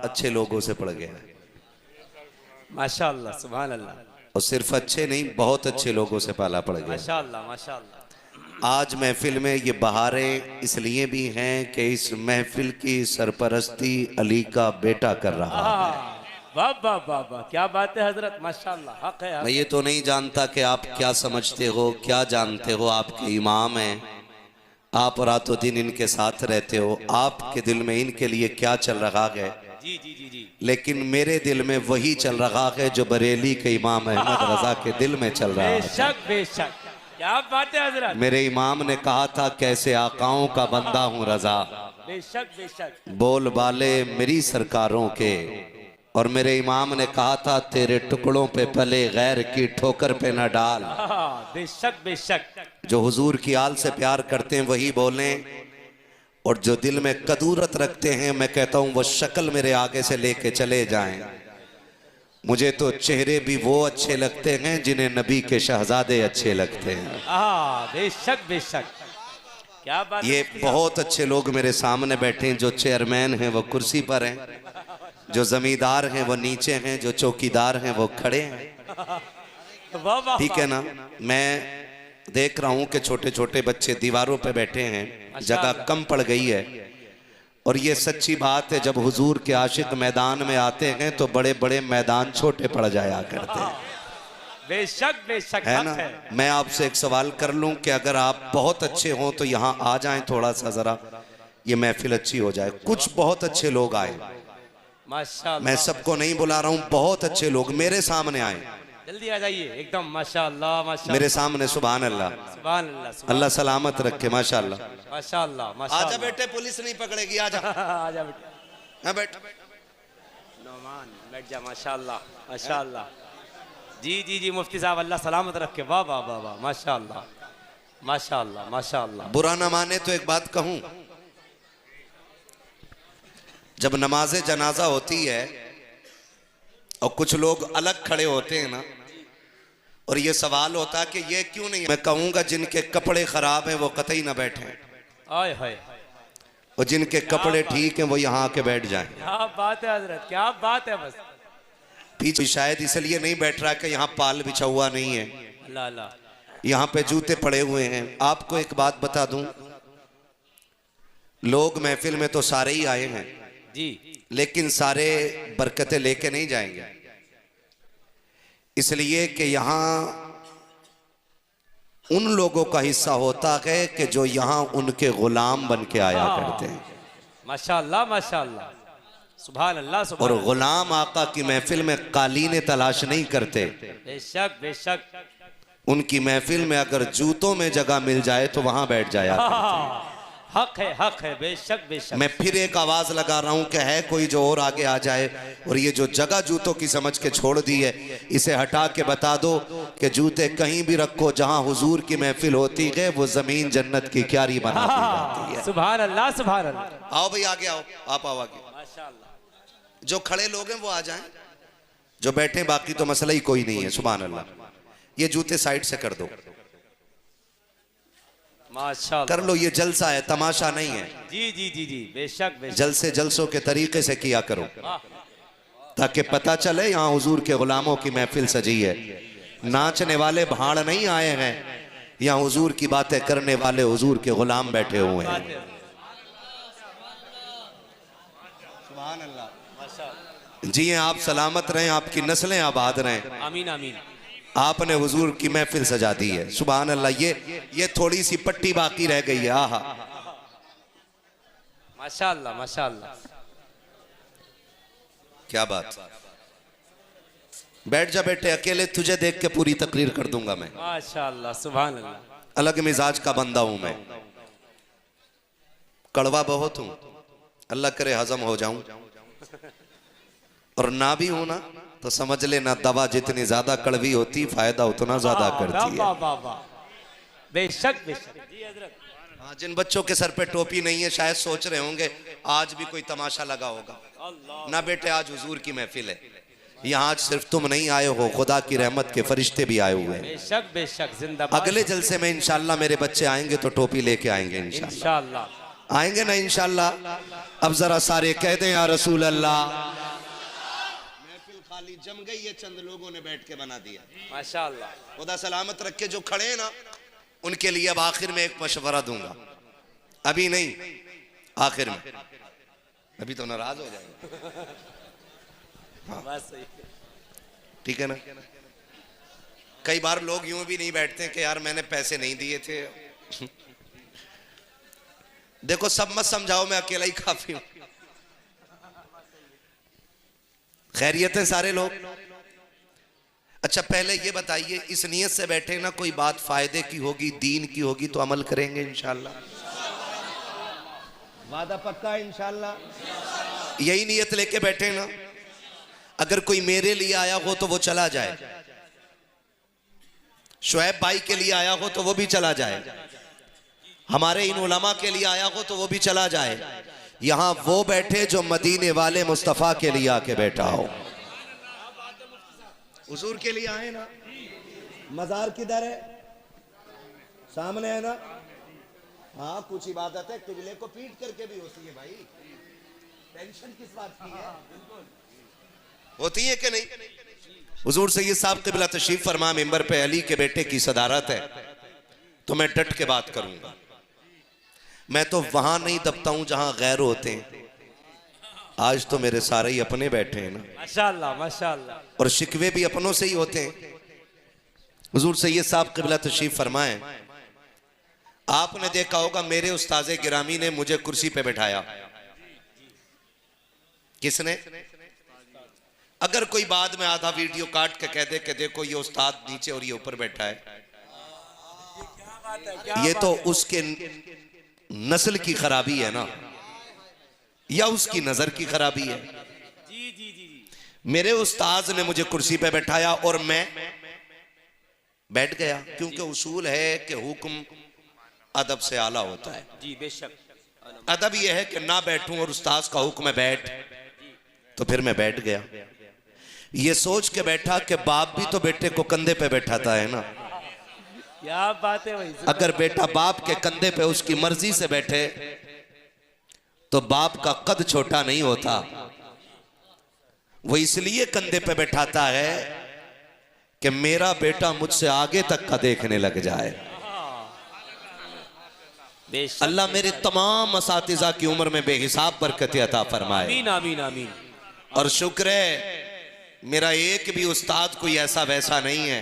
अच्छे लोगों से पड़ गया है। माशाअल्लाह, सुभान अल्लाह। और सिर्फ अच्छे नहीं, बहुत अच्छे लोगों से पाला पड़ गया। माशाअल्लाह माशाअल्लाह। आज महफिल में ये बहारें इसलिए भी हैं कि इस महफिल की सरपरस्ती अली का बेटा कर रहा है। वाह वाह वाह वाह, क्या बात है हजरत, माशाअल्लाह। हक है, मैं ये तो नहीं जानता कि आप क्या समझते हो, क्या जानते हो। आपके इमाम हैं, आप रातों दिन इनके साथ रहते हो, आपके दिल में इनके लिए क्या चल रहा है। जी जी जी जी। लेकिन मेरे दिल में वही चल रहा है जो बरेली के इमाम अहमद रजा के दिल में चल रहा है। बेशक बेशक, क्या बात है हजरत। मेरे इमाम ने कहा था कैसे आकाओं का बंदा हूँ रजा, बेशक बेशक। बोल बाले मेरी सरकारों के। और मेरे इमाम ने कहा था तेरे टुकड़ों पे पले गैर की ठोकर पे न डाल। बेशक बेशक। जो हुजूर की आल से प्यार करते हैं वही बोलें, और जो दिल में कदूरत रखते हैं मैं कहता हूं वो शक्ल मेरे आगे से लेके चले जाएं। मुझे तो चेहरे भी वो अच्छे लगते हैं जिन्हें नबी के शहजादे अच्छे लगते हैं। बेशक बेशक, क्या बात। ये बहुत अच्छे लोग मेरे सामने बैठे हैं। जो चेयरमैन हैं वो कुर्सी पर हैं, जो जमींदार हैं वो नीचे हैं, जो चौकीदार हैं वो खड़े हैं। ठीक है ना। मैं देख रहा हूं कि छोटे छोटे बच्चे दीवारों पे बैठे हैं, जगह कम पड़ गई है। और ये सच्ची बात है, जब हुजूर के आशिक मैदान में आते हैं तो बड़े बड़े मैदान छोटे पड़ जाया करते हैं। बेशक बेशक, है ना। मैं आपसे एक सवाल कर लूं कि अगर आप बहुत अच्छे हों तो यहाँ आ जाएं, थोड़ा सा जरा ये महफिल अच्छी हो जाए। कुछ बहुत अच्छे लोग आए, माशाअल्लाह। मैं सबको नहीं बुला रहा हूँ, बहुत अच्छे लोग मेरे सामने आए। जल्दी आ जाइए एकदम, माशाअल्लाह माशाअल्लाह। मेरे सामने सुभान अल्लाह, सुभान अल्लाह, अल्लाह सलामत रखे। माशाअल्लाह माशाअल्लाह माशाअल्लाह। आजा बेटे, पुलिस नहीं पकड़ेगी, आजा। आजा बेटे, हाँ बैठ। नौमान बैठ जा। माशाअल्लाह माशाअल्लाह। जी जी जी, मुफ्ती साहब अल्लाह सलामत रखे। वाह वाह वाह वाह, माशाअल्लाह माशाअल्लाह माशाअल्लाह। बुरा न माने तो एक बात कहूं, जब नमाज जनाजा होती है और कुछ लोग अलग खड़े होते हैं ना, और ये सवाल होता है कि ये क्यों नहीं, मैं कहूंगा जिनके कपड़े खराब हैं वो कतई ना बैठे, आए हाय, और जिनके कपड़े ठीक हैं वो यहाँ आके बैठ जाएं। क्या बात है हजरत, क्या बात है। बस पीछे शायद इसलिए नहीं बैठ रहा कि यहाँ पाल बिछा हुआ नहीं है, अल्लाह अल्लाह, यहाँ पे जूते पड़े हुए हैं। आपको एक बात बता दूं, लोग महफिल में तो सारे ही आए हैं जी, लेकिन सारे बरकतें लेके नहीं जाएंगे, इसलिए कि यहाँ उन लोगों का हिस्सा होता है कि जो यहाँ उनके गुलाम बन के आया करते हैं। माशाअल्लाह माशाअल्लाह, सुभान अल्लाह सुभान और गुलाम आका की महफिल में कालीने तलाश नहीं करते। बेशक बेशक, उनकी महफिल में अगर जूतों में जगह मिल जाए तो वहां बैठ जाया करते। हक है हक है, बेशक बेशक। मैं फिर एक आवाज लगा रहा हूं कि है कोई जो और आगे आ जाए, और ये जो जगह जूतों की समझ के छोड़ दी है इसे हटा के बता दो कि जूते कहीं भी रखो, जहां हुजूर की महफिल होती है वो जमीन जन्नत की क्यारी बना दी जाती है। सुभान अल्लाह सुभान अल्लाह। आओ भाई आगे आओ, आप आओ आगे। माशाअल्लाह। जो खड़े लोग हैं वो आ जाएं, जो बैठे बाकी तो मसला ही कोई नहीं है। सुभान अल्लाह। ये जूते साइड से कर दो, माशाअल्लाह कर लो, ये जलसा है, तमाशा नहीं है। जी जी जी जी, बेशक बेशक। जलसे जलसों के तरीके से किया करो ताकि पता चले यहाँ हुजूर के गुलामों की महफिल सजी है। नाचने वाले भाड़ नहीं आए हैं, यहाँ हुजूर की बातें करने वाले हुजूर के गुलाम बैठे हुए हैं। जी आप सलामत रहें, आपकी नस्लें आबाद रहें। आमीन आमीन। आपने हुजूर की महफिल सजा दी है। सुभान अल्लाह। ये थोड़ी सी पट्टी बाकी रह गई है। आहा, माशाअल्लाह माशाअल्लाह, क्या बात। बैठ जा बेटे, अकेले तुझे देख के पूरी तकरीर कर दूंगा मैं। माशाअल्लाह सुभान अल्लाह। अलग मिजाज का बंदा हूं मैं, कड़वा बहुत हूं, अल्लाह करे हजम हो जाऊं, और ना भी हूं ना तो समझ ले ना, दवा जितनी ज्यादा कड़वी होती फायदा उतना ज्यादा करती है। बेशक बेशक। जी हजरत। हाँ, जिन बच्चों के सर पे टोपी नहीं है शायद सोच रहे होंगे आज भी कोई तमाशा लगा होगा। ना बेटे, आज हुजूर की महफिल है, यहाँ आज सिर्फ तुम नहीं आए हो, खुदा की रहमत के फरिश्ते भी आए हुए हैं। बेशक बेशक, जिंदाबाद। अगले जलसे में इंशाल्लाह मेरे बच्चे आएंगे तो टोपी लेके आएंगे इंशाल्लाह। इंशाअल्लाह आएंगे ना इंशाल्लाह। अब जरा सारे कह दें या रसूल अल्लाह। जम गई, ये चंद लोगों ने बैठ के बना दिया। माशाल्लाह। खुदा सलामत रखे। जो खड़े हैं ना, उनके लिए अब आखिर में एक मशवरा दूंगा, अभी नहीं, आखिर में। अभी तो नाराज हो जाएगा। हाँ, ठीक है ना। कई बार लोग यूं भी नहीं बैठते कि यार मैंने पैसे नहीं दिए थे। देखो, सब मत समझाओ, मैं अकेला ही काफी हूं। खैरियत है सारे लोग। अच्छा, पहले ये बताइए, इस नियत से बैठे ना, कोई बात फायदे की होगी, दीन की होगी तो अमल करेंगे इंशाल्लाह। वादा पक्का इंशाल्लाह। यही नियत लेके बैठे ना। अगर कोई मेरे लिए आया हो तो वो चला जाए, शुएब भाई के लिए आया हो तो वो भी चला जाए, हमारे इन उलमा के लिए आया हो तो वो भी चला जाए। यहां वो बैठे जो मदीने वाले मुस्तफा के लिए आके बैठा हो। हुजूर के लिए आए ना। मजार किधर है? सामने है ना। हाँ, कुछ इबादत है किबले को पीट करके भी होती है भाई। टेंशन किस बात की है? होती है कि नहीं? हुजूर सैयद साहब क़िबला तशरीफ फरमा मिंबर पे, अली के बेटे की सदारत है तो मैं डट के बात करूंगा। मैं तो वहां नहीं दबता हूं जहां गैर होते हैं। आज तो मेरे सारे ही अपने बैठे हैं ना, माशाल्लाह माशाल्लाह, और शिकवे भी अपनों से ही होते हैं। हुजूर सैयद साहब क़िबला तशरीफ फरमाए, आपने देखा होगा मेरे उस्ताज़े गिरामी ने मुझे कुर्सी पे बैठाया। किसने? अगर कोई बाद में आधा वीडियो काट के कह दे कि देखो ये उस्ताद नीचे और ये ऊपर बैठा है, ये तो उसके नस्ल की खराबी है ना, या उसकी नजर की खराबी है। जी जी जी। मेरे उस्ताद ने मुझे कुर्सी पे बैठाया और मैं बैठ गया, क्योंकि उसूल है कि हुक्म अदब से आला होता है। जी बेशक। अदब यह है कि ना बैठूं और उस्ताद का हुक्म है बैठ, तो फिर मैं बैठ गया। ये सोच के बैठा कि बाप भी तो बेटे को कंधे पे बैठाता है ना। क्या बात है भाई। अगर बेटा बाप के कंधे पे उसकी मर्जी से बैठे तो बाप का कद छोटा नहीं होता। वो इसलिए कंधे पे बैठाता है कि मेरा बेटा मुझसे आगे तक का देखने लग जाए। अल्लाह मेरे तमाम असातिज़ा की उम्र में बेहिसाब बरकत अता फरमाए। आमीन आमीन आमीन। और शुक्र है मेरा एक भी उस्ताद कोई ऐसा वैसा नहीं है।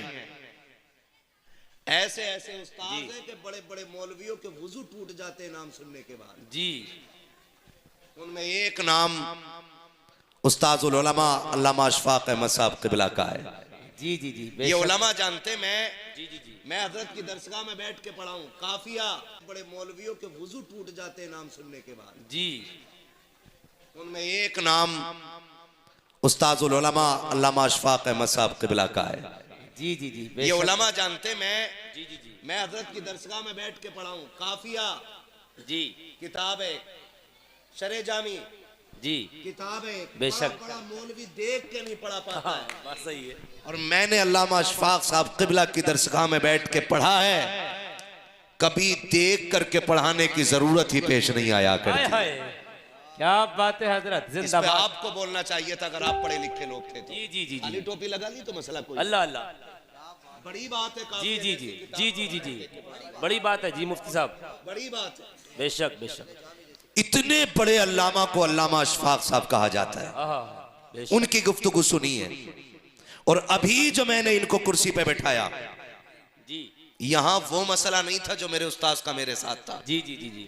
ऐसे ऐसे उस्ताद हैं कि बड़े बड़े मौलवियों के वुजू टूट जाते हैं नाम सुनने के बाद। जी। उनमें एक नाम उस्ताजुल उलमा अल्लामा अशफाक अहमद साहब क़िबला का है। जी जी जी। ये उलमा जानते, मैं जी जी जी, मैं हजरत की दरसगाह में बैठ के पढ़ा हूँ काफिया। बड़े मौलवियों के वुजू टूट जाते हैं नाम सुनने के बाद। जी। उनमें एक नाम उस्ताजुल उलमा अल्लामा अशफाक अहमद साहब क़िबला का है। जी जी जी। ये उलमा जानते, जी जी जी, मैं हजरत की दरसगाह में बैठ के पढ़ा हूँ काफिया। जी। किताब है शरे जामी, जी किताब है। बेशक। बड़ा मौलवी देख के नहीं पढ़ा पाता है। बात सही है। और मैंने अल्लामा अशफाक साहब क़िबला की दरसगाह में बैठ के पढ़ा है, कभी देख करके पढ़ाने की जरूरत ही पेश नहीं आया करती। हाय हाय, क्या बात है हजरत, इस पे जिंदाबाद। आपको बोलना चाहिए था अगर आप पढ़े लिखे लोग थे तो। जी जी जी खाली जी। टोपी लगा ली तो मसला कोई। अल्लाह अल्लाह। बड़ी बात है। जी जी जी जी जी जी जी, बड़ी बात है जी मुफ्ती साहब, बड़ी बात है। बेशक बेशक। इतने बड़े अल्लामा को अल्लामा अशफाक साहब कहा जाता है। बेशक। उनकी गुफ्तगू सुनिए। और अभी जो मैंने इनको कुर्सी पे बैठाया, जी। यहाँ वो मसला नहीं था जो मेरे उस्ताद का मेरे साथ था। जी जी जी जी।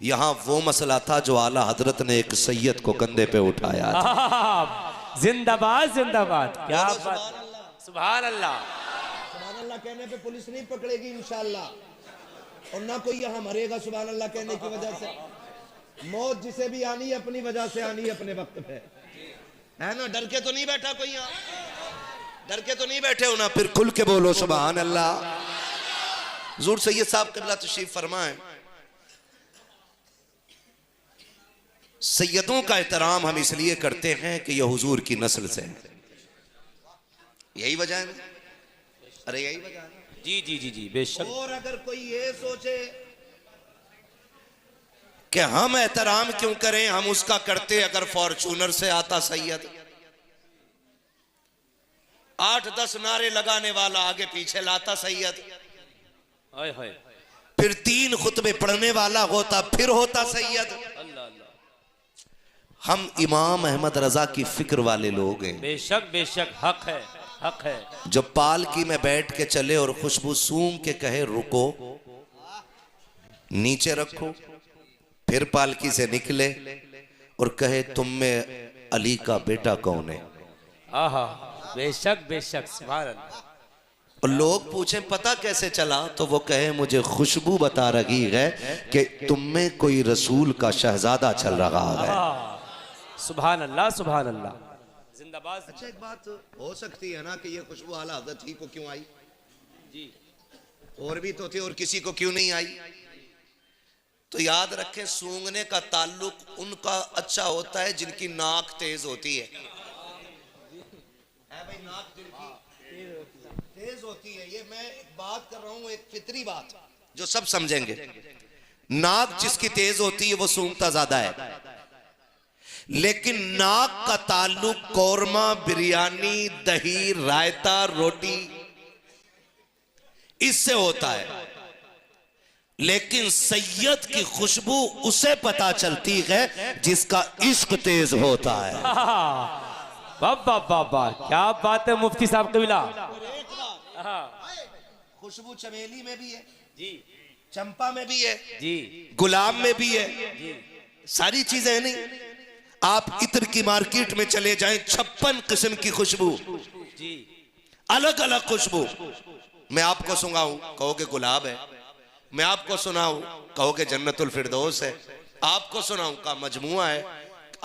यहाँ वो मसला था जो आला हजरत ने एक सैयद को कंधे पे उठाया था। जिंदाबाद जिंदाबाद, क्या बात। सुभान अल्लाह। सुभान अल्लाह कहने पे पुलिस नहीं पकड़ेगी इंशाअल्लाह, और ना कोई यहाँ मरेगा सुभान अल्लाह कहने की वजह से। मौत जिसे भी आनी है अपनी वजह से आनी है, अपने वक्त पे, है ना। डर के तो नहीं बैठा कोई यहाँ, डर के तो नहीं बैठे हो ना। फिर खुल के बोलो सुभान अल्लाह। हुजूर सैयद साहब क़िबला तशरीफ फरमाए, सैयदों का एहतराम हम इसलिए करते हैं कि यह हुजूर की नस्ल से है। यही वजह है ना। अरे यही वजह है। जी जी जी जी बेशक। और अगर कोई ये सोचे कि हम एहतराम क्यों करें, हम उसका करते अगर फॉर्चूनर से आता सैयद, 8-10 नारे लगाने वाला आगे पीछे लाता सैयद, हाय हाय, फिर 3 खुतबे पढ़ने वाला होता, फिर होता सैयद। अल्लाह अल्लाह। हम इमाम अहमद रजा की फिक्र वाले लोग हैं। बेशक बेशक, हक है, हक है। जो पालकी में बैठ के चले और खुशबू सूंघ के कहे रुको, नीचे रखो, फिर पालकी से निकले और कहे तुम में अली का बेटा कौन है। आहा, बेशक बेशक, सुभान अल्लाह। और लोग पूछें पता कैसे चला, तो वो कहे मुझे खुशबू बता रही है कि तुम में कोई रसूल का शहजादा चल रहा है। सुभान अल्लाह, सुभान अल्लाह, जिंदाबाद। अच्छा, एक बात हो सकती है ना कि ये खुशबू आला हज़रत ही को क्यों आई जी, और भी तो थे और किसी को क्यों नहीं आई। तो याद रखें, सूंघने का ताल्लुक उनका अच्छा होता है जिनकी नाक तेज होती है भाई, नाक जिनकी तेज होती है। ये मैं एक बात कर रहा हूं, एक फितरी बात जो सब समझेंगे। नाक जिसकी तेज होती है वो सूंघता ज्यादा है, लेकिन नाक का ताल्लुक कौरमा, बिरयानी, दही, रायता, रोटी इससे होता है। लेकिन सैयद की खुशबू उसे पता चलती है जिसका इश्क तेज होता है। बाबा बाबा, क्या बात है मुफ्ती साहब कबीला। खुशबू चमेली में भी है जी, चंपा में भी है जी, गुलाब में भी है, जी, सारी चीजें नहीं। आप इत्र की मार्केट में चले जाएं, 56 किस्म की खुशबू, जी, अलग अलग खुशबू। मैं आपको सुनाऊं कहोगे गुलाब है, मैं आपको सुनाऊं कहोगे जन्नतुल फिरदौस है, आपको सुनाऊं का मजमुआ है,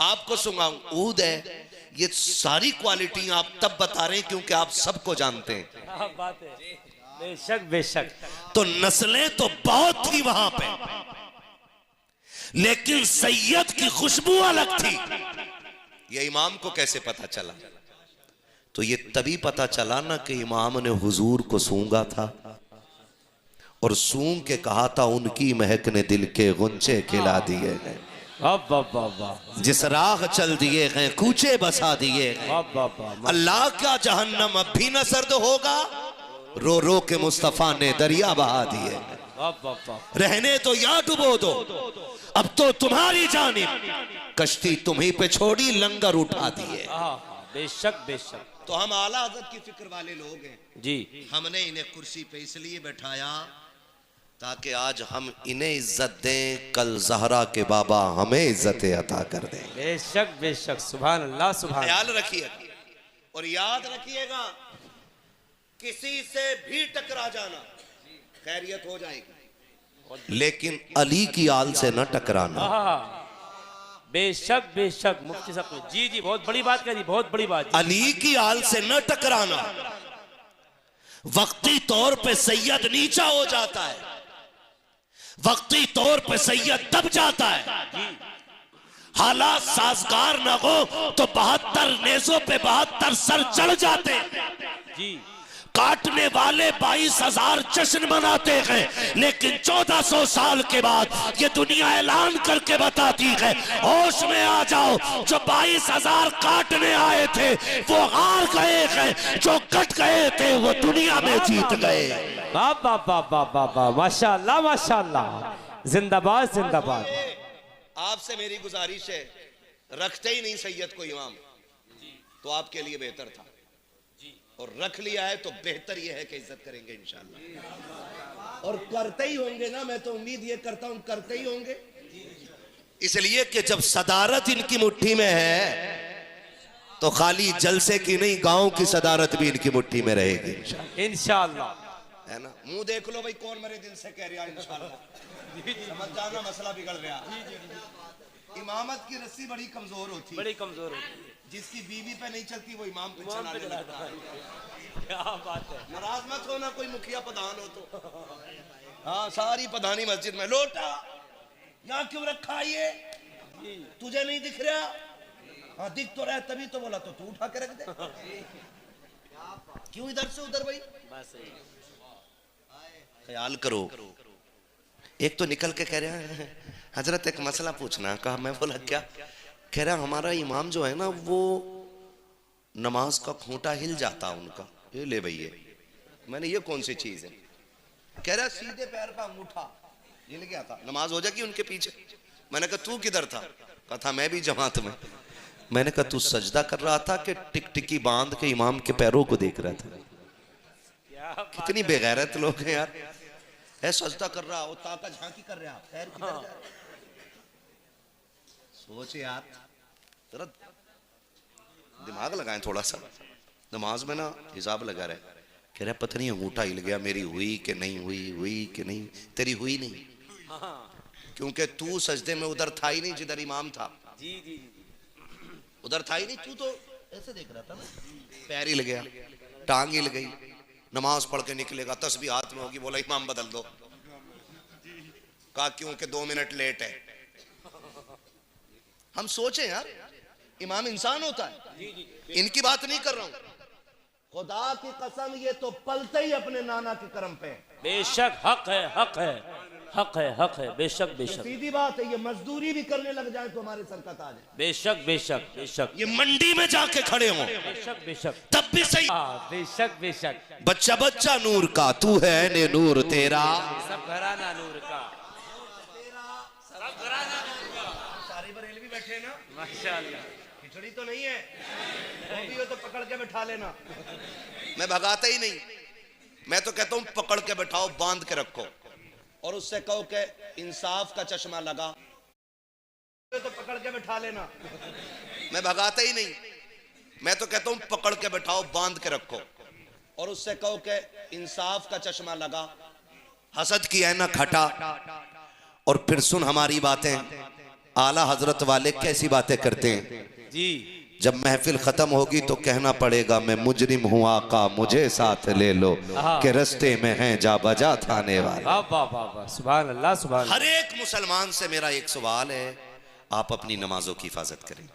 आपको सुनाऊं ऊद है। ये सारी क्वालिटी आप तब बता रहे हैं क्योंकि आप सबको जानते हैं। क्या बात है, बेशक बेशक। तो नस्लें तो बहुत थी वहां पे, लेकिन सैयद की खुशबू अलग थी। ये इमाम को कैसे पता चला? तो ये तभी पता चला ना कि इमाम ने हुजूर को सूंघा था और सूंघ के कहा था उनकी महक ने दिल के गुंचे खिला दिए हैं, जिस राह चल दिए हैं कूचे बसा दिए हैं। अल्लाह का जहन्नम अब भी न सर्द होगा, रो रो के मुस्तफा ने दरिया बहा दिए हैं। रहने तो या डुबो दो, अब तो तुम्हारी जानिब कश्ती तुम्ही पे छोड़ी, लंगर उठा दिए। बेशक बेशक। तो हम आला हज़रत की फिक्र वाले लोग हैं जी। हमने इन्हें कुर्सी पे इसलिए बैठाया ताकि आज हम इन्हें इज्जत दें, कल जहरा के बाबा हमें इज्जतें अता कर दें। बेशक बेशक, सुभान अल्लाह, सुभान। ख्याल रखिए और याद रखिएगा, किसी से भी टकरा जाना खैरियत हो जाएगी, लेकिन अली की आल से न टकराना। बेशक बेशक मुफ्ती साहब, जी जी, बहुत बड़ी बात कही, बहुत बड़ी बात। अली की आल से न टकराना। वक्ती तौर पे सैयद नीचा हो जाता है, वक्ती तौर पे सैयद दब जाता है। हालात साजगार न हो तो 72 नेज़ों पे 72 सर चढ़ जाते जी। काटने वाले 22,000 जश्न मनाते हैं, लेकिन 1400 साल के बाद ये दुनिया ऐलान करके बताती है होश में आ जाओ, जो 22,000 काटने आए थे वो हार गए हैं, जो कट गए थे वो दुनिया में जीत गए। बाबा बाबा बाबा, माशाअल्लाह माशाअल्लाह, जिंदाबाद जिंदाबाद। आपसे मेरी गुजारिश है, रखते ही नहीं सैयद को इमाम तो आपके लिए बेहतर था, और रख लिया है तो बेहतर यह है कि इज्जत करेंगे इंशाअल्लाह, और करते ही होंगे ना। मैं तो उम्मीद ये करता हूं करते ही होंगे, इसलिए कि जब सदारत इनकी मुट्ठी में है तो खाली जलसे की नहीं, गांव की सदारत भी इनकी मुट्ठी में रहेगी इंशाअल्लाह, है ना। मुंह देख लो भाई, कौन मेरे दिल से कह रहा है इंशाअल्लाह। समझ जाना मसला बिगड़ गया। इमामत की रस्सी बड़ी कमजोर होती है, बड़ी कमजोर होती है। जिसकी बीवी पे नहीं चलती वो इमाम पे चलाने लगता है। क्या बात है। नाराज मत होना कोई मुखिया प्रधान हो तो। हाँ, सारी प्रधानी मस्जिद में लोटा यहाँ क्यों रखा ये, तुझे नहीं दिख रहा? हाँ दिख तो रहा, तभी तो बोला, तो तू उठा के रख दे। क्यों इधर से उधर भाई? ख्याल करो। एक तो निकल के कह रहा है हजरत एक मसला पूछना। कहा, मैं बोला क्या? कह रहा हमारा इमाम जो है ना वो नमाज का खूंटा हिल जाता उनका, ये ले भैया। मैंने ये कौन सी चीज है? कह रहा सीधे पैर का अंगूठा हिल गया था, नमाज हो जाएगी उनके पीछे। मैंने कहा तू किधर था? कहा था मैं भी जमात में। मैंने कहा तू सजदा कर रहा था कि टिकटिकी बांध के इमाम के पैरों को देख रहा था? कितनी बेगैरत लोग हैं यार। है सजदा कर रहा हो, ताका झांकी कर रहा, पैर किधर जा रहा? सोच यार, जरा दिमाग लगाएं थोड़ा सा। नमाज में ना हिसाब लगा रहे। कह रहा पता नहीं अंगूठा हिल गया, मेरी हुई कि नहीं हुई, हुई कि नहीं। तेरी हुई नहीं, क्योंकि तू सजदे में उधर था ही नहीं जिधर इमाम था। जी जी उधर था ही नहीं, तू तो ऐसे देख रहा था ना। पैर हिल गया, टांग हिल गई। नमाज पढ़ के निकलेगा, तस्बीह हाथ में होगी, बोला इमाम बदल दो। कहा क्योंकि 2 मिनट लेट है। हम सोचे यार, इमाम इंसान होता है, इनकी बात नहीं कर रहा हूं। खुदा की कसम, ये तो पलते ही अपने नाना के कर्म पे। बेशक हक है, हक है, हक है, हक है, बेशक बेशक। सीधी बात है, ये मजदूरी भी करने लग जाए तो हमारे सर का ताज है। बेशक बेशक बेशक। ये मंडी में जाके खड़े हों बेशक बेशक, तब भी सही। बेशक बेशक। बच्चा बच्चा नूर का, तू है ने नूर तेरा। सब घराना नूर का, सब घराना नूर का। सारी बरेलवी बैठे ना, माशाअल्लाह। खिचड़ी तो नहीं है, वो भी हो तो पकड़ के बैठा लेना। मैं भगाता ही नहीं, मैं तो कहता हूं पकड़ के बैठाओ, बांध के रखो, और उससे कहो कि इंसाफ का चश्मा लगा, तो पकड़ के बैठा लेना। मैं भगाता ही नहीं, मैं तो कहता हूं पकड़ के बैठाओ, बांध के रखो, और उससे कहो कि इंसाफ का चश्मा लगा। हसद की है ना खटा। और फिर सुन हमारी बातें, आला हजरत वाले कैसी बातें करते हैं जी। जब महफिल खत्म होगी तो कहना पड़ेगा मैं मुजरिम हूँ आका, मुझे साथ ले लो के रस्ते में हैं जा बजा थाने वाले। वाह वाह वाह वाह, सुभान अल्लाह सुभान अल्लाह। हर एक मुसलमान से मेरा एक सवाल है, आप अपनी नमाजों की हिफाजत करें,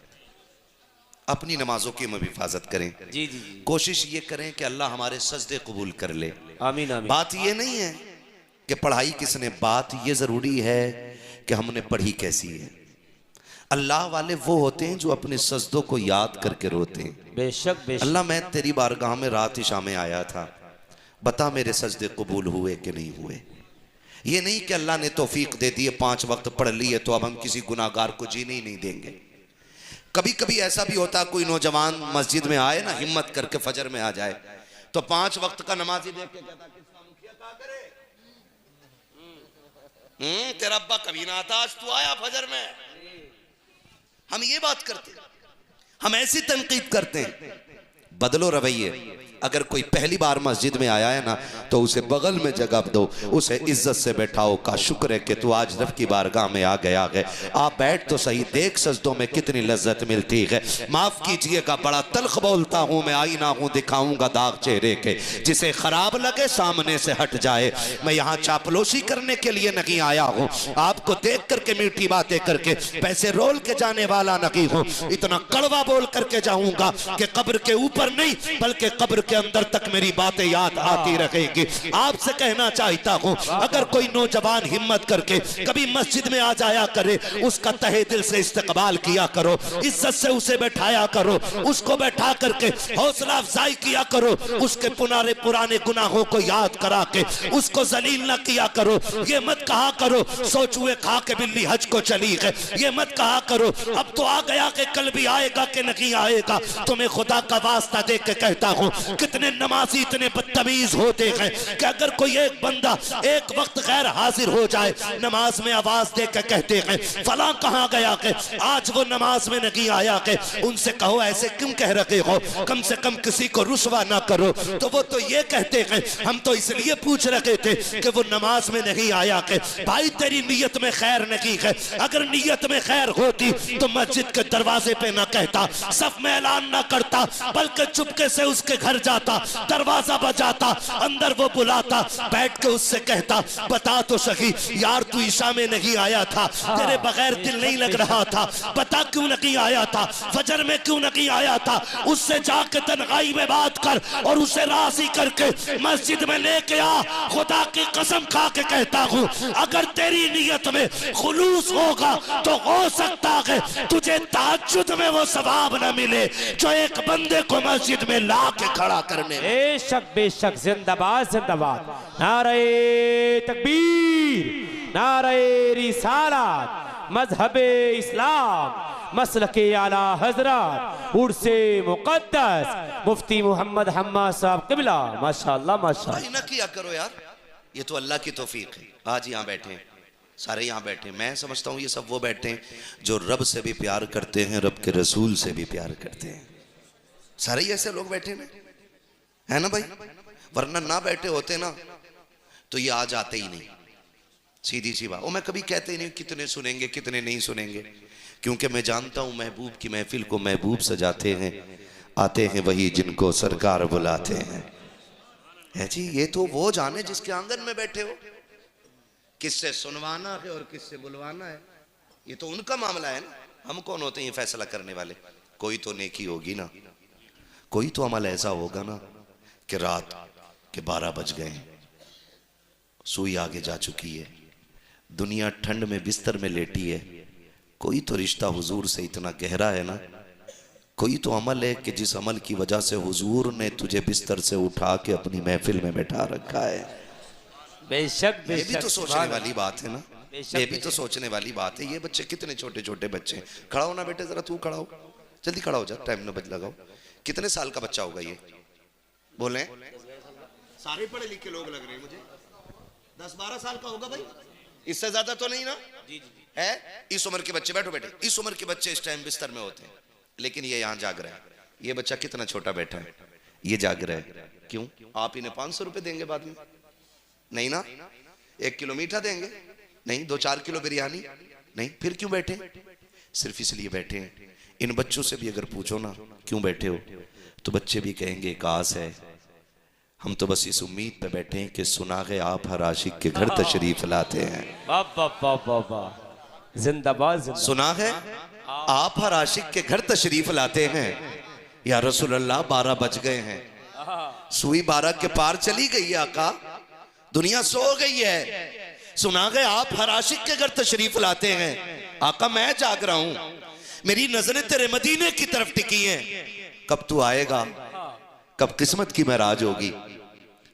अपनी नमाजों की भी हिफाजत करें। जी जी जी, कोशिश ये करें कि अल्लाह हमारे सजदे कबूल कर ले। आमीन आमीन। बात ये नहीं है कि पढ़ाई किसने, बात ये जरूरी है कि हमने पढ़ी कैसी है। अल्लाह वाले वो होते हैं जो अपने सजदों को याद करके रोते हैं। बेशक बेशक। अल्लाह मैं तेरी बारगाह में रात इशा में आया था, बता मेरे सजदे कबूल हुए कि नहीं हुए। ये नहीं कि अल्लाह ने तौफीक दे दी है, 5 वक्त पढ़ लिए तो अब हम किसी गुनाहगार को जीने ही नहीं देंगे। कभी कभी ऐसा भी होता, कोई नौजवान मस्जिद में आए ना, हिम्मत करके फजर में आ जाए तो 5 वक्त का नमाजी देख के कहता किसका मुखिया क्या करे। तेरा अब्बा कभी ना आता, आज तू आया फजर में। हम ये बात करते हैं, हम ऐसी तनकीद करते हैं। बदलो रवैये। अगर कोई पहली बार मस्जिद में आया है ना तो उसे बगल में जगह दो, उसे इज्जत से बैठाओ, का शुक्र है कि तू आज रब की बारगाह में आ गया है, आप बैठ तो सही, देख सजदों में कितनी लज्जत मिलती है। माफ कीजिएगा बड़ा तल्ख बोलता हूँ मैं, आईना हूँ दिखाऊंगा दाग चेहरे के, जिसे खराब लगे सामने से हट जाए। मैं यहाँ चापलोशी करने के लिए नहीं आया हूँ, आपको देख करके मीठी बातें करके पैसे रोल के जाने वाला नहीं हूँ। इतना कड़वा बोल करके जाऊंगा कि कब्र के ऊपर नहीं बल्कि कब्र के अंदर तक मेरी बातें याद आती रहेगी। आपसे कहना चाहता हूं, अगर कोई नौजवान हिम्मत करके कभी मस्जिद में आ जाया करे, उसका तहे दिल से इस्तकबाल किया करो, इज्जत से उसे बैठाया करो, उसको बैठा करके हौसला अफजाई किया करो, उसके पुराने गुनाहों को याद करा के उसको जलील न किया करो। ये मत कहा करो सोचुए खा के बिल्ली हज को चली है, ये मत कहा करो अब तो आ गया कि कल भी आएगा कि नहीं आएगा। तुम्हें खुदा का वास्ता दे के कहता हूं, कितने नमाजी इतने बदतमीज होते हैं कि अगर कोई एक बंदा एक वक्त गैर हाजिर हो जाए, नमाज में आवाज दे के कहते हैं फला कहां गया के, आज वो नमाज में नहीं आया के। उनसे कहो ऐसे क्यों कह रहे हो, कम से कम किसी को रुसवा ना करो। तो वो तो ये कहते हैं हम तो इसलिए पूछ रहे थे कि वो नमाज में नहीं आया के। भाई तेरी नीयत में खैर नहीं है, अगर नीयत में खैर होती तो मस्जिद के दरवाजे पे ना कहता, सफ में ऐलान ना करता, बल्कि चुपके से उसके घर जाता, दरवाजा बजाता, अंदर वो बुलाता, बैठ के उससे कहता बता तो सही यार तू ईशा में नहीं आया था, तेरे बगैर दिल नहीं लग रहा था, बता क्यों नहीं आया था, फजर में क्यों नहीं आया था। उससे जाके तन्हाई में बात कर और उसे राजी करके मस्जिद में लेके आ। खुदा की कसम खा के कहता हूँ अगर तेरी नीयत में खुलूस होगा तो हो सकता है तुझे तहज्जुद में वो सवाब न मिले जो एक बंदे को मस्जिद में ला के खड़ा करने में। बेशक जिंदाबाद जिंदाबाद, नारे तकबीर, नारे रिसालत, मजहबे इस्लाम, मसलके आला हजरत, उर्से मुकद्दस मुफ्ती मोहम्मद हम्माद साहब क़िबला। माशाअल्लाह माशाअल्लाह। ना किया करो यार, ये तो अल्लाह की तौफीक है। आज यहाँ बैठे हैं, सारे यहाँ बैठे हैं। मैं समझता हूँ ये सब वो बैठे हैं जो रब से भी प्यार करते हैं, रब के रसूल से भी प्यार करते हैं। सारे ही ऐसे लोग बैठे हैं, है ना भाई? वरना ना बैठे होते ना तो ये आज आते ही नहीं, सीधी सी बात। और मैं कभी कहते ही नहीं कितने सुनेंगे कितने नहीं सुनेंगे, क्योंकि मैं जानता हूँ महबूब की महफिल को महबूब सजाते हैं, आते हैं वही जिनको सरकार बुलाते हैं। है जी, ये तो वो जाने जिसके आंगन में बैठे हो, किससे सुनवाना है और किससे बुलवाना है, ये तो उनका मामला है ना। हम कौन होते हैं ये फैसला करने वाले? कोई तो नेकी होगी ना, कोई तो अमल ऐसा होगा ना कि रात के 12 बज गए, सुई आगे जा चुकी है, दुनिया ठंड में बिस्तर में लेटी है, कोई तो रिश्ता हुजूर से इतना गहरा है ना, कोई तो अमल है कि जिस अमल की वजह से हुजूर ने तुझे बिस्तर से उठा के अपनी महफिल में बैठा रखा है। बेशक ये भी तो सोचने वाली बात है ना, ये भी तो सोचने वाली बात है। ये बच्चे कितने छोटे छोटे बच्चे हैं। खड़ा हो ना बेटे, जरा तू खड़ा हो, जल्दी खड़ा हो जा, टाइम न बज लगाओ। कितने साल का बच्चा होगा ये? बोले सारे पढ़े लिखे लोग लग रहे हैं मुझे। 10-12 साल का होगा भाई, इससे ज्यादा तो नहीं ना? जी जी है। इस उम्र के बच्चे, बैठो बेटे, इस उम्र के बच्चे इस टाइम बिस्तर में होते हैं, लेकिन ये यहाँ जाग रहा है। ये बच्चा कितना छोटा बैठा है, ये जाग रहा है। क्यों? आप इन्हें 500 रुपए देंगे बाद में? नहीं ना। 1 किलो मीठा देंगे? नहीं। 2-4 किलो बिरयानी? नहीं। फिर क्यों बैठे? सिर्फ इसलिए बैठे हैं। इन बच्चों से भी अगर पूछो ना क्यों बैठे हो, तो बच्चे भी कहेंगे एक आस है, हम तो बस इस उम्मीद पे बैठे हैं कि सुना गए आप हर आशिक के घर तशरीफ लाते हैं। जिंदाबाद। सुना है आप हर आशिक के घर तशरीफ लाते हैं। या रसूल अल्लाह 12 बज गए हैं, सुई 12 के पार चली गई है आका, दुनिया सो गई है। सुना गए आप हर आशिक के घर तशरीफ लाते हैं। आका मैं जाग रहा हूं, मेरी नजरें तेरे मदीने की तरफ टिकी हैं। कब तू आएगा, कब किस्मत की महराज होगी?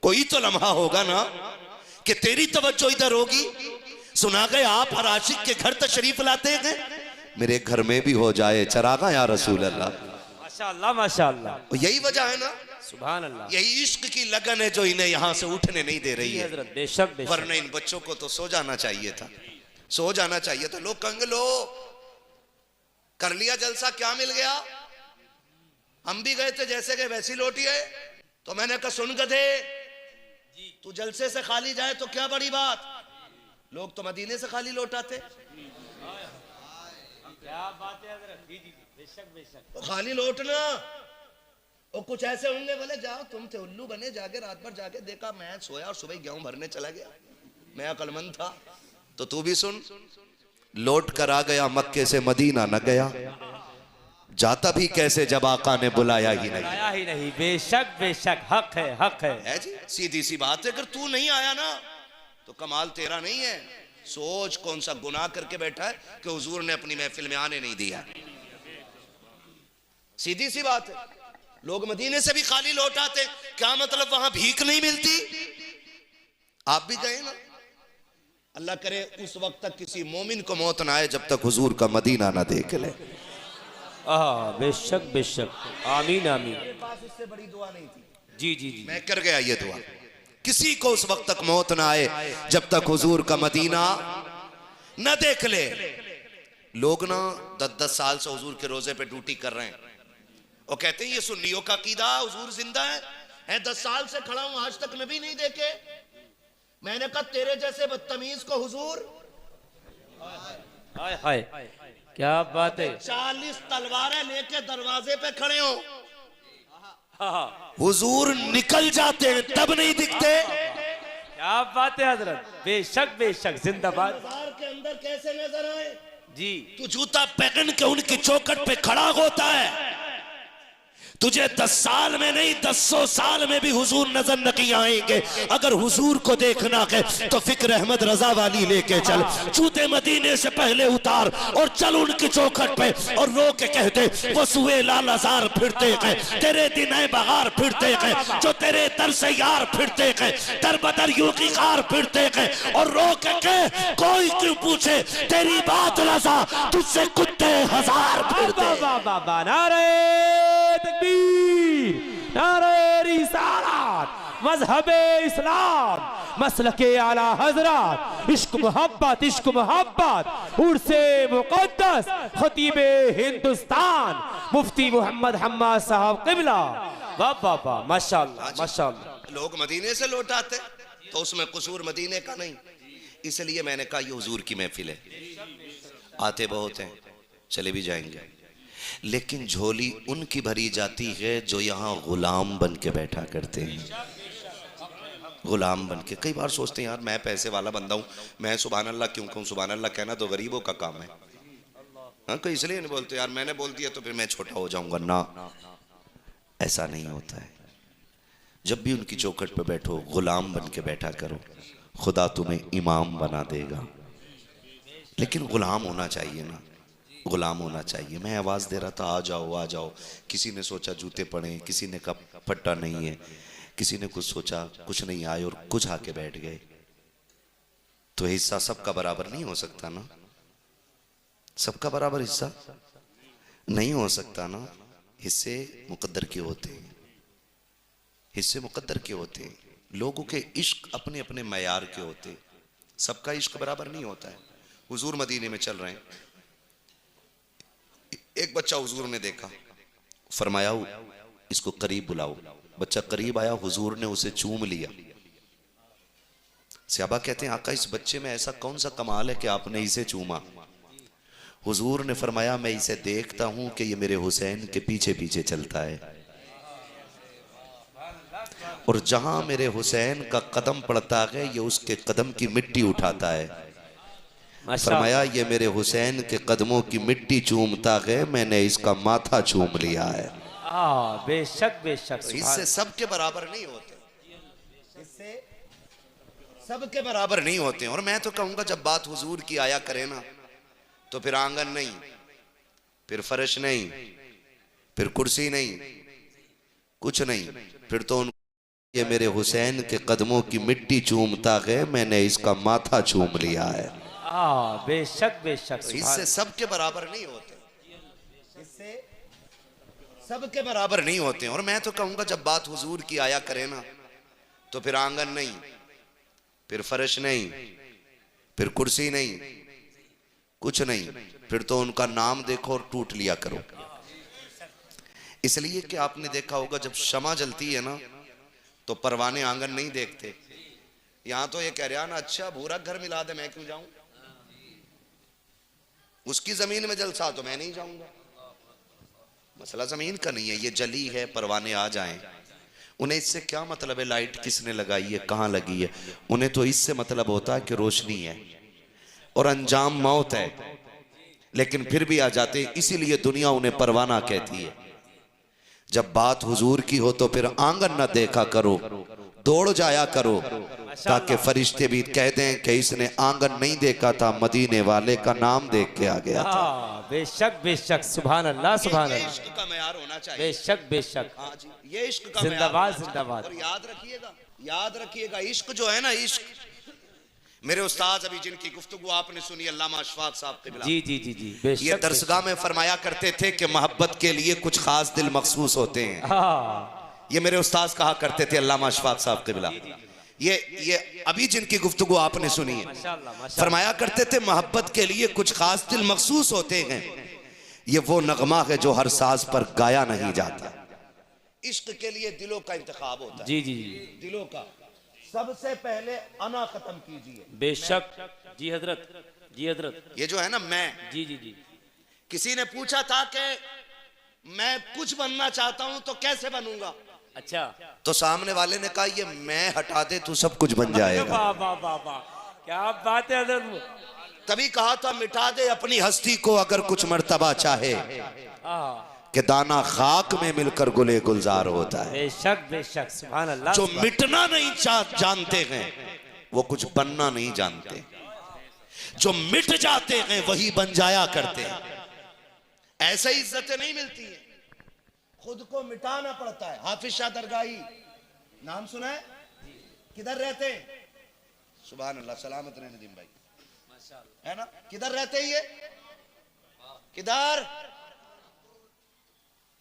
कोई तो लम्हा होगा ना कि तेरी तवज्जो इधर होगी। सुना गए आप हर आशिक के घर तशरीफ लाते हैं, मेरे घर में भी हो जाए चरागा या रसूल अल्लाह। माशाअल्लाह माशाअल्लाह। यही वजह है ना, सुभान अल्लाह, यही इश्क की लगन है जो इन्हें यहाँ से उठने नहीं दे रही है। बेशक बेशक। वरना इन बच्चों को तो सो जाना चाहिए था, सो जाना चाहिए था। लोग कहेंगे लो कर लिया जलसा, क्या मिल गया? हम भी गए थे, जैसे गए वैसी लौटी है। तो मैंने कहा सुन गधे, तू जलसे से खाली जाए तो क्या बड़ी बात, लोग तो मदीने से खाली लौटाते। क्या बात है हज़रत? जी जी बेशक बेशक। तो खाली लौटना, और कुछ ऐसे होंगे बोले जाओ तुम थे उल्लू बने, जाके रात भर जाके देखा, मैं सोया और सुबह गेहूं भरने चला गया, मैं अकलमंद था। तो तू भी सुन, लौट कर आ गया मक्के से मदीना न गया, जाता भी कैसे जब आका ने बुलाया ही नहीं। बेशक बेशक, हक है जी। सीधी सी बात है, अगर तू नहीं आया ना तो कमाल तेरा नहीं है। सोच कौन सा गुनाह करके बैठा है कि हुजूर ने अपनी महफिल में आने नहीं दिया। सीधी सी बात है। लोग मदीने से भी खाली लौट आते, क्या मतलब वहां भीख नहीं मिलती? आप भी गए ना। अल्लाह करे उस वक्त तक किसी मोमिन को मौत ना आए जब तक हुजूर का मदीना ना देख ले। बेशक बेशक, आमीन आमीन। मेरे पास इससे बड़ी दुआ नहीं थी। जी जी जी, मैं कर गया ये दुआ, किसी को उस वक्त तक मौत ना आए जब तक हुजूर का मदीना न देख ले। लोग ना 10-10 साल से हुजूर के रोजे पे ड्यूटी कर रहे हैं और कहते हैं ये सुन्नियों का कीदा, हुजूर जिंदा है। 10 साल से खड़ा हूं, आज तक नबी नहीं देखे। मैंने कहा तेरे जैसे बदतमीज को हुजूर, हाय हाय क्या बात है, 40 तलवारें लेके दरवाजे पे खड़े हो, हुजूर निकल जाते हैं तब नहीं दिखते। क्या बात है हजरत, बेशक बेशक, जिंदाबाद। बाजार के अंदर कैसे नजर आए जी, तू जूता पहन के उनकी चौखट पे खड़ा होता है, तुझे 10 साल में नहीं 10 साल में भी हुजूर नजर नहीं आएंगे। अगर हुजूर को देखना है तो फिक्र अहमद रजा वाली लेके चल, जूते मदीने से पहले उतार और चल उनकी चौखट पे और रो के कहते वो सुए लालाजार फिरते हैं, तेरे दिन है बहार फिरते हैं, जो तेरे दर से यार फिरते हैं, दर बदर यूं की कार फिरते हैं, और रो के कोई क्यों पूछे तेरी बात रजा, तुझसे कुत्ते हजार फिरते। बाबा नारे तकबीर, नारे रिसालत, मजहबे इस्लाम, मसलके आला हजरत, इश्क मोहब्बत, उर्से मुकद्दस, खतीबे हिंदुस्तान, मुफ्ती मोहम्मद हम्माद साहब क़िबला। वाह वाह वाह, माशाअल्लाह माशाअल्लाह। लोग मदीने से लौट आते तो उसमें कसूर मदीने का नहीं, इसलिए मैंने कहा ये हुजूर की महफिल है, आते बहुत हैं चले भी जाएंगे, लेकिन झोली उनकी भरी जाती है जो यहाँ गुलाम बन के बैठा करते हैं। गुलाम बन के कई बार सोचते हैं यार मैं पैसे वाला बंदा हूँ, मैं सुभान अल्लाह क्यों कहूँ, सुभान अल्लाह कहना तो गरीबों का काम है। हाँ, कोई इसलिए नहीं बोलते यार मैंने बोल दिया तो फिर मैं छोटा हो जाऊंगा ना, ऐसा नहीं होता है। जब भी उनकी चौखट पे बैठो गुलाम बन के बैठा करो, खुदा तुम्हें इमाम बना देगा, लेकिन गुलाम होना चाहिए ना, गुलाम होना चाहिए। मैं आवाज़ दे रहा था आ जाओ आ जाओ, किसी ने सोचा जूते पड़े, किसी ने कहा फट्टा नहीं है, किसी ने कुछ सोचा कुछ नहीं आए और कुछ आके बैठ गए, तो हिस्सा सबका बराबर नहीं हो सकता ना, सबका बराबर हिस्सा नहीं हो सकता ना। हिस्से मुकद्दर के होते हैं, हिस्से मुकद्दर के होते हैं, लोगों के इश्क अपने अपने मयार के होते हैं, सबका इश्क बराबर नहीं होता है। हुजूर मदीने में चल रहे हैं, एक बच्चा हुजूर ने देखा, फरमाया इसको करीब बुलाओ, बच्चा करीब आया, हुजूर ने उसे चूम लिया। सहाबा कहते हैं आका इस बच्चे में ऐसा कौन सा कमाल है कि आपने इसे चूमा। हुजूर ने फरमाया मैं इसे देखता हूं कि ये मेरे हुसैन के पीछे पीछे चलता है, और जहां मेरे हुसैन का कदम पड़ता है ये उसके कदम की मिट्टी उठाता है। फरमाया ये मेरे हुसैन के कदमों की मिट्टी चूमता है, मैंने इसका माथा चूम लिया है। बेशक बेशक, इससे सबके बराबर नहीं होते, इससे सबके बराबर नहीं होते। और मैं तो कहूंगा जब बात हुजूर की आया करे ना, तो फिर आंगन नहीं, फिर फर्श नहीं, फिर कुर्सी नहीं, कुछ नहीं, फिर तो ये मेरे हुसैन के कदमों की मिट्टी चूमता है, मैंने इसका माथा चूम लिया है। बेशक बेशक, इससे सबके बराबर नहीं होते, इससे सबके बराबर नहीं होते। और मैं तो कहूंगा जब बात हुजूर की आया करे ना, तो फिर आंगन नहीं, फिर फर्श नहीं, फिर कुर्सी नहीं, कुछ नहीं, फिर तो उनका नाम देखो और टूट लिया करो। इसलिए कि आपने देखा होगा जब शमा जलती है ना तो परवाने आंगन नहीं देखते। यहां तो ये कह रहा ना अच्छा भूरा घर मिला दे मैं क्यों जाऊं, उसकी जमीन में जलसा तो मैं नहीं जाऊंगा। मसला जमीन का नहीं है, ये जली है, परवाने आ जाएं, उन्हें इससे क्या मतलब है लाइट किसने लगाई है कहां लगी है, उन्हें तो इससे मतलब होता है कि रोशनी है और अंजाम मौत है, लेकिन फिर भी आ जाते। इसीलिए दुनिया उन्हें परवाना कहती है। जब बात हुजूर की हो तो फिर आंगन न देखा करो, दौड़ जाया करो, ताकि फरिश्ते भी कह दें कि इसने आंगन नहीं देखा था, मदीने वाले का नाम देख के आ गया था। बेशक बेशक, सुभान अल्लाह सुभान अल्लाह, इश्क का मयार होना चाहिए। बेशक बेशक, हाँ जी, ये इश्क का जिंदाबाद जिंदाबाद। और याद रखिएगा इश्क जो है ना, इश्क मेरे उस्ताद अभी जिनकी गुफ्तगू आपने सुनी अल्लामा अशफाक साहब क़िबला, जी जी जी जी, बेशक ये दरसगाह में फरमाया करते थे कि मोहब्बत के लिए कुछ खास दिल मखसूस होते हैं। ये मेरे उस्ताद कहा करते थे अल्लामा अशफाक साहब क़िबला। ये अभी जिनकी गुफ्तगू आपने सुनी है, फरमाया करते थे मोहब्बत के लिए कुछ खास दिल मखसूस होते हैं। ये वो नगमा है जो हर साज पर गाया नहीं जाता। इश्क के लिए दिलों का इंतखाब होता है। जी जी जी, दिलों का सबसे पहले अना खत्म कीजिए। बेशक जी हजरत, जी हजरत। ये जो है ना मैं, जी जी जी, किसी ने पूछा था कि मैं कुछ बनना चाहता हूं तो कैसे बनूंगा, अच्छा, तो सामने वाले ने कहा ये मैं हटा दे तू सब कुछ बन जाएगा। वाह वाह वाह वाह, क्या बात है हजरत। तभी कहा था मिटा दे अपनी हस्ती को अगर कुछ मर्तबा चाहे, कि दाना खाक में मिलकर गुले गुलजार होता है। बेशक बेशक, सुभान अल्लाह। जो मिटना नहीं जानते हैं वो कुछ बनना नहीं जानते, जो मिट जाते हैं वही बन जाया करते हैं। ऐसे ही इज्जतें नहीं मिलती है, खुद को मिटाना पड़ता है। हाफिज शाह दरगाही नाम सुना है? किधर रहते हैं? सुभान अल्लाह, सलामत रहे नदीम भाई, है ना? किधर रहते हैं ये? किधर?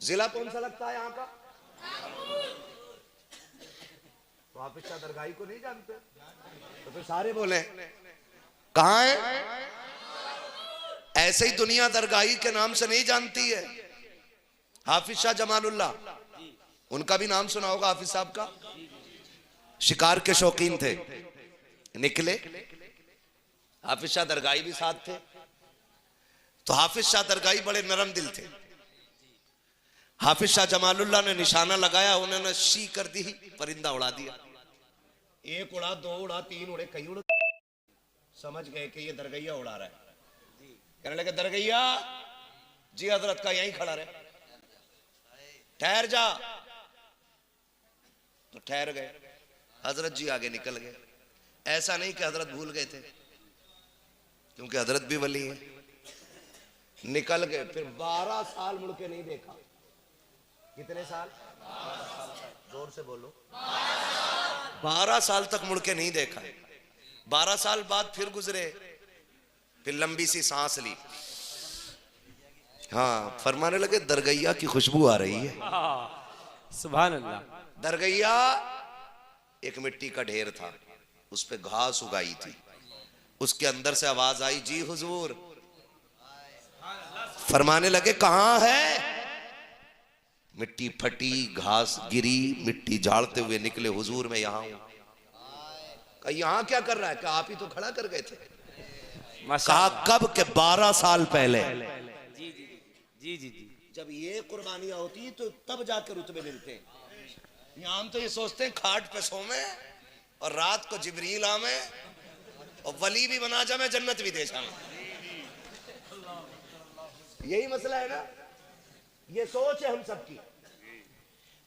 जिला कौन सा लगता है यहाँ का? तो हाफिज शाह दरगाही को नहीं जानते तो फिर सारे बोले कहाँ है? ऐसे ही दुनिया दरगाही के नाम से नहीं जानती है। हाफिज शाह जमालुल्लाह, उनका भी नाम सुना होगा हाफिज साहब का। शिकार के शौकीन थे, निकले, हाफिज शाह दरगाही भी साथ थे। तो हाफिज शाह दरगाही बड़े नरम दिल थे। हाफिज शाह जमालुल्लाह ने निशाना लगाया, उन्होंने शी कर दी, परिंदा उड़ा दिया। एक उड़ा, दो उड़ा, तीन उड़े, कई उड़, समझ गए कि ये दरगैया उड़ा रहा है। कहने लगे दरगैया जी हजरत का यहीं खड़ा रहे, ठहर जा। तो ठहर गए, हजरत जी आगे निकल गए। ऐसा नहीं कि हजरत भूल गए थे, क्योंकि हजरत भी वली है। निकल गए, फिर 12 साल मुड़ के नहीं देखा। कितने साल? जोर से बोलो। 12 साल तक मुड़ के नहीं देखा। 12 साल बाद फिर गुजरे, फिर लंबी सी सांस ली। हाँ, फरमाने लगे दरगैया की खुशबू आ रही है। सुभान अल्लाह। दरगैया एक मिट्टी का ढेर था, उस पे घास उगाई थी। उसके अंदर से आवाज आई, जी हुजूर। फरमाने लगे कहां है? मिट्टी फटी, घास गिरी, मिट्टी झाड़ते हुए निकले, हुजूर मैं यहां हूं। कहा यहां क्या कर रहा है? कहा आप ही तो खड़ा कर गए थे। कहा कब के? 12 साल पहले। जी जी जी जी जी। जब ये कुर्बानियां होती तो तब जाकर रुतबे मिलते हैं। यहाँ हम तो ये सोचते हैं खाट पे सोवे और रात को जिब्रील आवे और वली भी बना जाए, जन्नत भी दे जाए। यही मसला है ना, ये सोच है हम सबकी।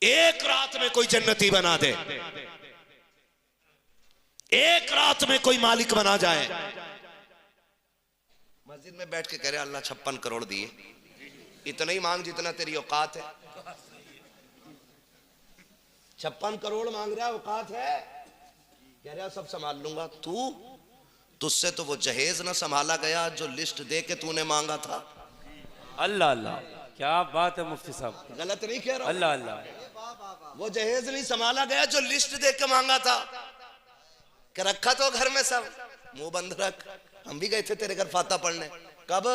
एक रात में कोई जन्नती बना दे, एक रात में कोई मालिक बना जाए। मस्जिद में बैठ के कह रहे अल्लाह 56 करोड़ दिए, इतना ही मांग जितना तेरी औकात है। 56 करोड़ मांग रहा है, औकात है? कह रहा सब संभाल लूंगा। तुझसे तो वो जहेज ना संभाला गया जो लिस्ट दे के तूने मांगा था। अल्लाह अल्लाह, क्या बात है मुफ्ती साहब, गलत नहीं कह रहा। अल्लाह अल्लाह। वो जहेज नहीं संभाला गया जो लिस्ट दे के मांगा था। कि रखा तो घर में सब, मुंह बंद रख। हम भी गए थे तेरे घर फाता पढ़ने। कब?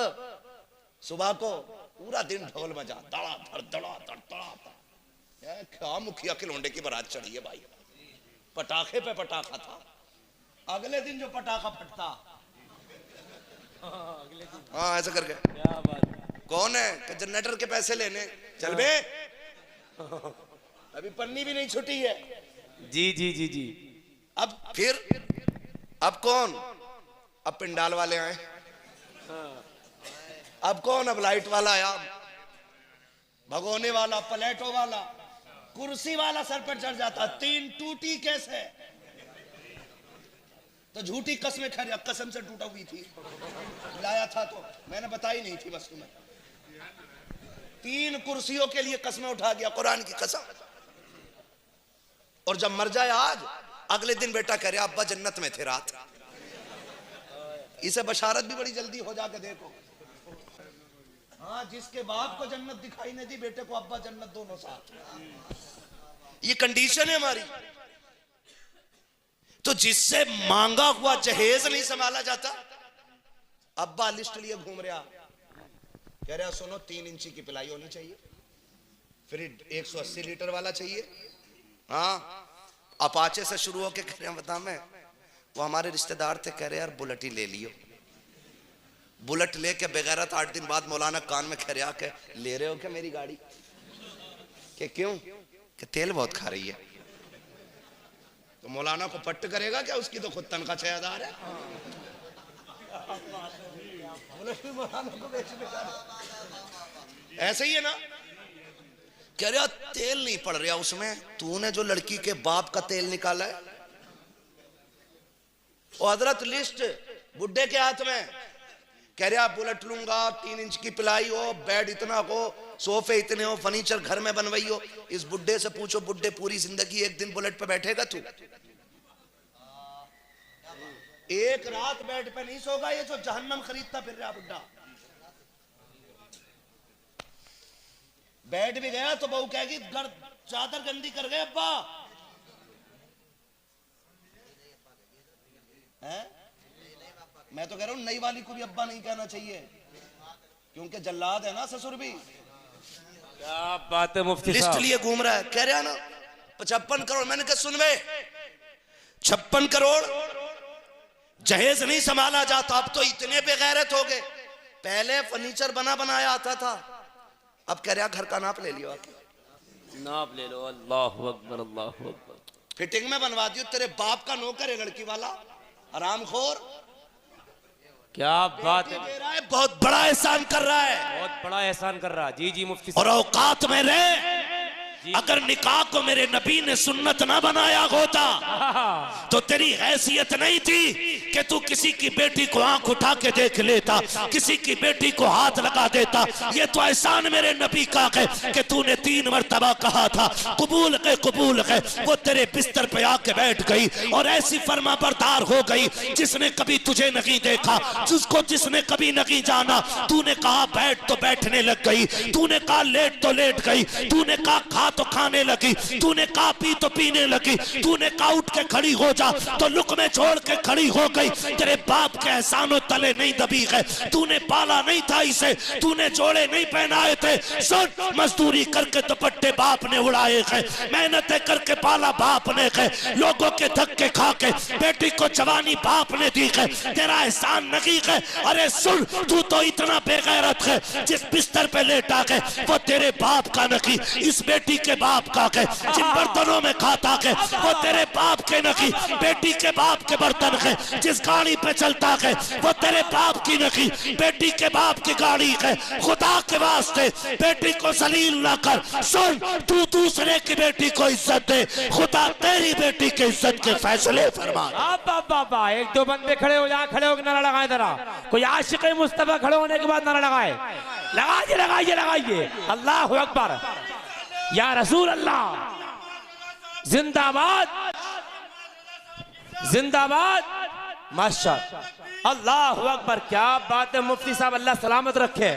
सुबह को। पूरा दिन ढोल बजा, धड़ा धड़। क्या मुखिया के लोंडे की बारात चढ़ी है भाई। पटाखे पे पटाखा था। अगले दिन जो पटाखा फटता, हाँ ऐसा करके, क्या बात। कौन है? कि जनरेटर के पैसे लेने। चल बे, अभी पन्नी भी नहीं छुटी है। जी जी जी जी। अब फिर, अब कौन? अब पिंडाल वाले आए। अब कौन? अब लाइट वाला आया, भगोने वाला, प्लेटों वाला, कुर्सी वाला सर पर चढ़ जाता। 3 टूटी कैसे? तो झूठी कसमें खा रहा, कसम से टूटा हुई थी, लाया था तो मैंने बताई नहीं थी बस तुम्हें। 3 कुर्सियों के लिए कसमें उठा गया, कुरान की कसम। और जब मर जाए आज, अगले दिन बेटा कह रहा अब्बा जन्नत में थे रात। इसे बशारत भी बड़ी जल्दी हो जाके देखो। हाँ, जिसके बाप को जन्नत दिखाई नहीं दी, बेटे को अब्बा जन्नत, दोनों साथ। ये कंडीशन है हमारी। तो जिससे मांगा हुआ जहेज नहीं संभाला जाता, अब्बा लिस्ट लिए घूम रहा, कह रहा सुनो 3 इंची की पिलाई होनी चाहिए, फिर 180 लीटर वाला चाहिए। हाँ, अपाचे से शुरू होके कह रहे हैं बता मैं, वो हमारे रिश्तेदार थे, कह रहे यार बुलेट ही ले लियो। बुलेट लेके बेगैरत 8 दिन बाद मौलाना कान में कह रहा के ले रहे हो क्या मेरी गाड़ी? के क्यों? कि तेल बहुत खा रही है। तो मौलाना को पट्ट करेगा क्या? उसकी तो खुद तनख्वाह 6000 है। ऐसे ही है ना। कह रहा तेल नहीं पड़ रहा उसमें, तूने जो लड़की के बाप का तेल निकाला है। और हजरत लिस्ट बुड्ढे के हाथ में, कह रहा बुलेट लूंगा, 3 इंच की पिलाई हो, बेड इतना हो, सोफे इतने हो, फर्नीचर घर में बनवाई हो। इस बुड्ढे से पूछो, बुड्ढे पूरी जिंदगी एक दिन बुलेट पे बैठेगा तू? एक रात बेड पे नहीं सोगा ये जो जहन्नम खरीदता फिर रहा बुड्ढा। बेड भी गया तो बहू कहेगी चादर गंदी कर गए अब्बा। है? मैं तो कह रहा हूं नई वाली को भी अब्बा नहीं कहना चाहिए, क्योंकि जल्लाद है ना ससुर भी। क्या बात है मुफ्ती साहब। लिस्ट लिए घूम रहा है, कह रहा ना 55 करोड़। मैंने कहा सुन वे, 56 करोड़ जहेज नहीं संभाला जाता। अब तो इतने बेगैरत हो गए। पहले फर्नीचर बना बनाया आता था, अब कह रहा घर का नाप ले लियो, नाप ले लो। अल्लाह अकबर, अल्लाह अकबर। फिटिंग में बनवा दियो। तेरे बाप का नौकर है लड़की वाला, हरामखोर। क्या बात है, दे रहा है, बहुत बड़ा एहसान कर रहा है, बहुत बड़ा एहसान कर रहा है। जी जी मुफ्ती और साहब। औकात में रहे। अगर निकाह को मेरे नबी ने सुन्नत ना बनाया होता तो तेरी हैसियत नहीं थी कि तू किसी की बेटी को आंख उठा के देख लेता, किसी की बेटी को हाथ लगा देता। ये तो एहसान मेरे नबी का है कि तूने 3 मरतबा कहा था कबूल है कबूल है। वो तेरे बिस्तर पे आके बैठ गई और ऐसी फर्मा बरदार हो गई जिसने कभी तुझे नहीं देखा, जिसने कभी नहीं जाना। तूने कहा बैठ तो बैठने लग गई, तूने कहा लेट तो लेट गई, तूने कहा खा तो खाने लगी, तूने कहा पी तो पीने लगी, तूने कहा उठ के खड़ी हो जा तो लुक़मे छोड़ के खड़ी हो गई। तेरे बाप के एहसानों तले नहीं दबी है, तूने पाला नहीं था इसे, तूने जोड़े नहीं पहनाए थे। सुन, मजदूरी करके दुपट्टे बाप ने उड़ाए हैं, मेहनतें करके पाला बाप ने है, लोगों के धक्के खा के बेटी को जवानी बाप ने दी है, तेरा एहसान नहीं है। अरे सुन, तू तो इतना बेगैरत है, जिस बिस्तर पे लेटा है वो तेरे बाप का नहीं, इस बेटी के बाप का है। जिन बर्तनों में खाता है वो तेरे बाप के नहीं, बेटी के बाप के बर्तन है। जिस गाड़ी पे चलता है वो तेरे बाप की नहीं, बेटी के बाप की गाड़ी है। खुदा के वास्ते बेटी को जलील ना कर। सुन, तू दूसरे की बेटी को इज्जत दे, खुदा तेरी बेटी के इज्जत के फैसले फरमा। बाबा एक दो बंदे खड़े हो, यहाँ खड़े हो नारा लगाए जरा। कोई आशिक मुस्तफा खड़े होने के बाद नारा लगाए, लगाइए लगाइए लगाइए। अल्लाह अकबर, या रसूल अल्लाह, जिंदाबाद जिंदाबाद, माशाअल्लाह, अल्लाह अकबर। क्या बात है मुफ्ती साहब, अल्लाह सलामत रखे।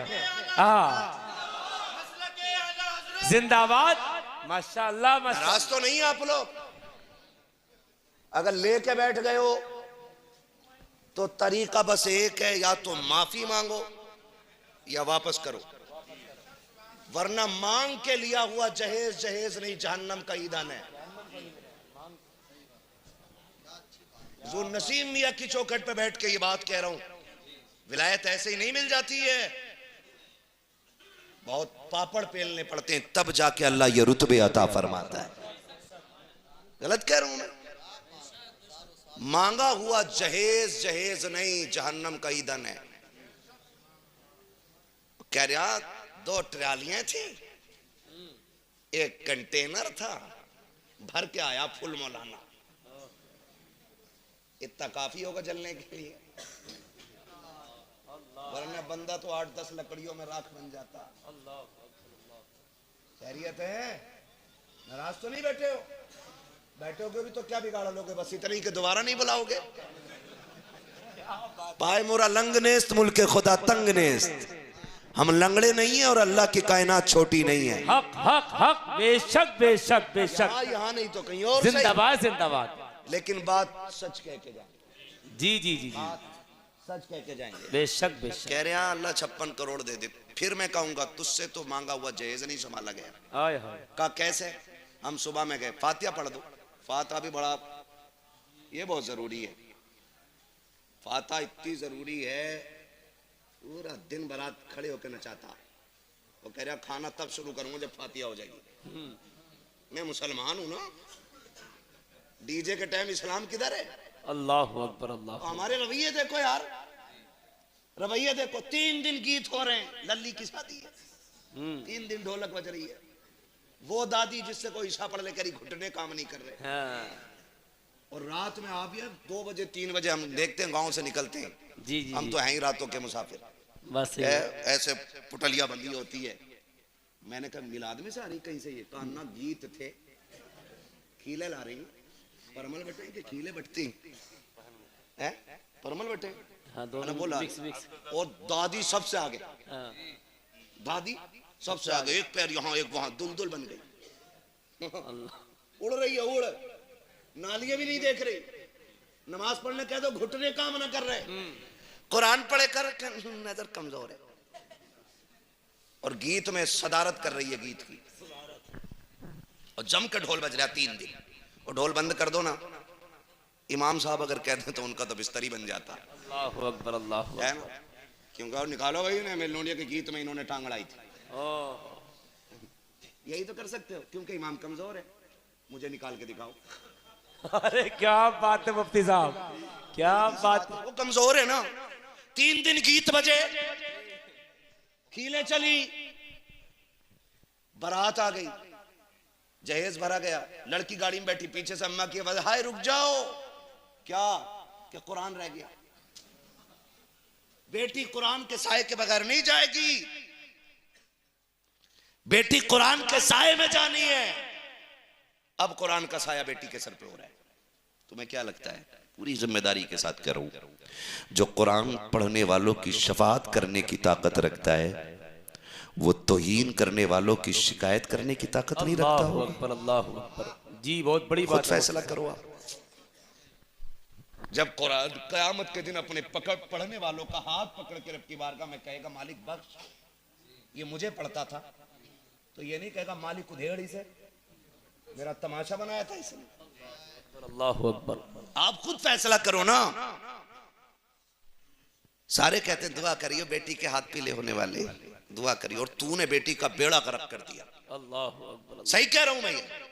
जिंदाबाद, माशाअल्लाह माशाअल्लाह। नाराज तो नहीं आप लोग? अगर लेके बैठ गए हो तो तरीका बस एक है, या तो माफी मांगो या वापस करो, वरना मांग के लिया हुआ जहेज जहेज नहीं, जहन्नम का ईंधन है। जो नसीम मियां की चौखट पे बैठ के ये बात कह रहा हूं, विलायत ऐसे ही नहीं मिल जाती है, बहुत पापड़ पेलने पड़ते हैं, तब जाके अल्लाह ये रुतबे अता फरमाता है। गलत कह रहा हूं मैं? मांगा हुआ जहेज जहेज नहीं, जहन्नम का ईंधन है। कह रहा 2 ट्रालियां थी, एक कंटेनर था, भर के आया फुल मौलाना। इतना काफी होगा जलने के लिए, वरना बंदा तो 8-10 लकड़ियों में राख बन जाता। खैरियत है? नाराज तो नहीं बैठे हो? बैठोगे भी तो क्या बिगाड़ लोगे? बस इतने ही के दोबारा नहीं बुलाओगे। पाए मोरा लंग नेस्त, मुल्के खुदा तंग नेस्त। हम लंगड़े नहीं है और अल्लाह की कायनात छोटी नहीं है। हक हक हक, बेशक बेशक बेशक। यहाँ नहीं तो कहीं और। जिंदाबाद जिंदाबाद। लेकिन बात सच कह के जाएंगे। जी जी जी जी, सच कह के जाएंगे। बेशक बेशक। कह रहे हैं अल्लाह 56 करोड़ दे दे। फिर मैं कहूंगा तुझसे तो मांगा हुआ जहेज नहीं संभाला गया। आय हाय। का कैसे? हम सुबह में गए, फातिहा पढ़ दो। फातिहा भी बड़ा, ये बहुत जरूरी है। फातिहा इतनी जरूरी है, पूरा दिन भर खड़े होकर नचाता। वो कह रहा खाना तब शुरू करूंगा जब फातिहा हो जाएगी। मैं मुसलमान हूं ना। डीजे के टाइम इस्लाम किधर है? अल्लाह अकबर अल्लाह। हमारे रवैये देखो यार, रवैये देखो। 3 दिन गीत हो रहे हैं, लल्ली की शादी है, 3 दिन ढोलक बज रही है। वो दादी जिससे कोई ईशा पढ़ लेकर घुटने काम नहीं कर रहे। और रात में आप यार 2 बजे 3 बजे हम देखते हैं, गांव से निकलते हैं। जी जी, हम तो हैं ही रातों के मुसाफिर। बस ऐसे पुटलिया बंदी होती है। मैंने कहा मिलाद में से आ रही कहीं से, ये कान्ना गीत थे। खीले ला रही परमल बटे के खीले बटती है, परमल बटे। हाँ, दोनों बोला मिक्स मिक्स। और दादी सबसे आगे, हाँ। दादी सबसे आगे, एक पैर यहाँ एक वहां, दुलदुल बन गई। उड़ रही है, उड़, नालियां भी नहीं देख रही। नमाज पढ़ने कह दो घुटने काम ना कर रहे, कुरान पढ़े कर नजर कमजोर है। और गीत में सदारत कर रही है, गीत की। और जम के ढोल बज रहा 3 दिन। और ढोल बंद कर दो ना, इमाम साहब अगर कहते तो उनका तो बिस्तरी बन जाता। अल्लाह अकबर अल्लाह है ना? क्योंकि और निकालो भाई ना, मेलोडिया के गीत में इन्होंने टांग अड़ाई थी। यही तो कर सकते हो, क्योंकि इमाम कमजोर है। मुझे निकाल के दिखाओ। अरे क्या बात है मुफ्ती साहब, क्या बात। वो कमजोर है ना। 3 दिन गीत बजे, खीले चली, बारात आ गई, जहेज भरा गया। लड़की गाड़ी में बैठी, पीछे से अम्मा की आवाज, हाय रुक जाओ। क्या कुरान रह गया। बेटी कुरान के साए के बगैर नहीं जाएगी। बेटी कुरान के साए में जानी है। अब कुरान का साया बेटी के सर पे हो रहा है। तुम्हें क्या लगता है? पूरी जिम्मेदारी के साथ कह रहा हूं, जो कुरान पढ़ने वालों की शफाअत करने की ताकत रखता है, वो तौहीन करने वालों की शिकायत करने की ताकत नहीं रखता। अल्लाह अकबर अल्लाह अकबर। जी बहुत बड़ी बात। फैसला करो आप। जब कुरान क़यामत के दिन अपने पढ़ने वालों का हाथ पकड़ के रब की बारगाह में कहेगा, मालिक बख्श, ये मुझे पढ़ता था, तो ये नहीं कहेगा मालिक उधेड़ इसे, मेरा तमाशा बनाया था इसने। अल्लाह अकबर। आप खुद फैसला करो ना। सारे कहते हैं दुआ करियो बेटी के हाथ पीले होने वाले, दुआ करियो, और तूने बेटी का बेड़ा गर्क कर दिया। अल्लाह अकबर। सही कह रहा हूं मैं, ये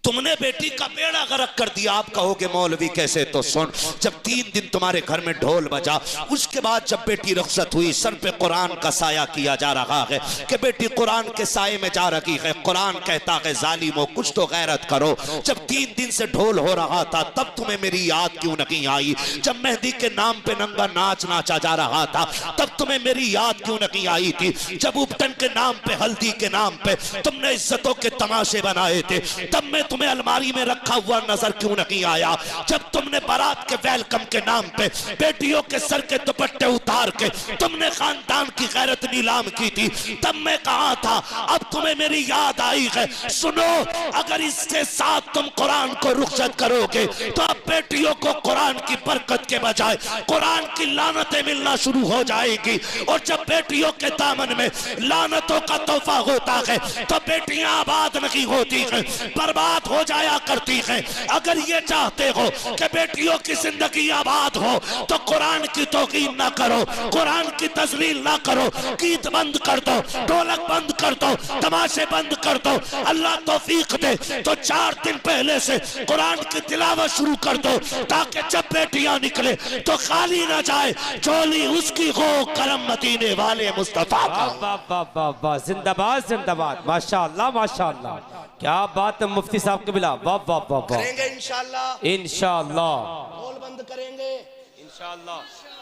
तुमने बेटी का बेड़ा गर्क कर दिया। आप कहोगे मौलवी कैसे? तो सुन, जब 3 दिन तुम्हारे घर में ढोल बजा, उसके बाद जब बेटी रुखसत हुई, सर पे कुरान का साया किया जा रहा है कि बेटी कुरान के साये में जा रही है। कुरान कहता है जालिमो कुछ तो गैरत करो। जब 3 दिन से ढोल हो रहा था, तब तुम्हें मेरी याद क्यों नहीं आई? जब मेहंदी के नाम पे नंगा नाच नाचा जा रहा था, तब तुम्हें मेरी याद क्यों नहीं आई थी? जब उपटन के नाम पे, हल्दी के नाम पे तुमने इज्जतों के तमाशे बनाए थे, तब मैं तुम्हें अलमारी में रखा हुआ नजर क्यों नहीं आया? जब तुमने बारात के वेलकम के नाम पे बेटियों के सर के दुपट्टे उतार के तुमने खानदान की गैरत नीलाम की थी, तब मैं कहा था। अब तुम्हें मेरी याद आई है। सुनो, अगर इसके साथ तुम कुरान को रुखसत करोगे, तो अब बेटियों को कुरान की बरकत के बजाय कुरान की लानतें मिलना शुरू हो जाएगी। और जब बेटियों के दामन में लानतों का तोहफा होता है, तो बेटियां आबाद नहीं होती हैं, बर्बाद हो जाया करती हैं। अगर ये चाहते हो कि बेटियों की जिंदगी आबाद हो, तो कुरान की तौकीन ना करो, कुरान की तजलील ना करो, गीत बंद कर दो, ढोलक बंद कर दो, तमाशे बंद कर दो। अल्लाह तौफीक दे तो 4 दिन पहले से कुरान की तिलावत शुरू कर दो, ताकि जब बेटियां निकले तो खाली ना जाए, चोली उसकी हो करम मदीने वाले मुस्तफा का। जिंदाबाद जिंदाबाद, माशाअल्लाह माशाअल्लाह, क्या बात है मुफ्ती साहब के बिला। वाह वाह वाह। करेंगे इंशाअल्लाह, इंशाअल्लाह, ढोल बंद करेंगे इंशाअल्लाह।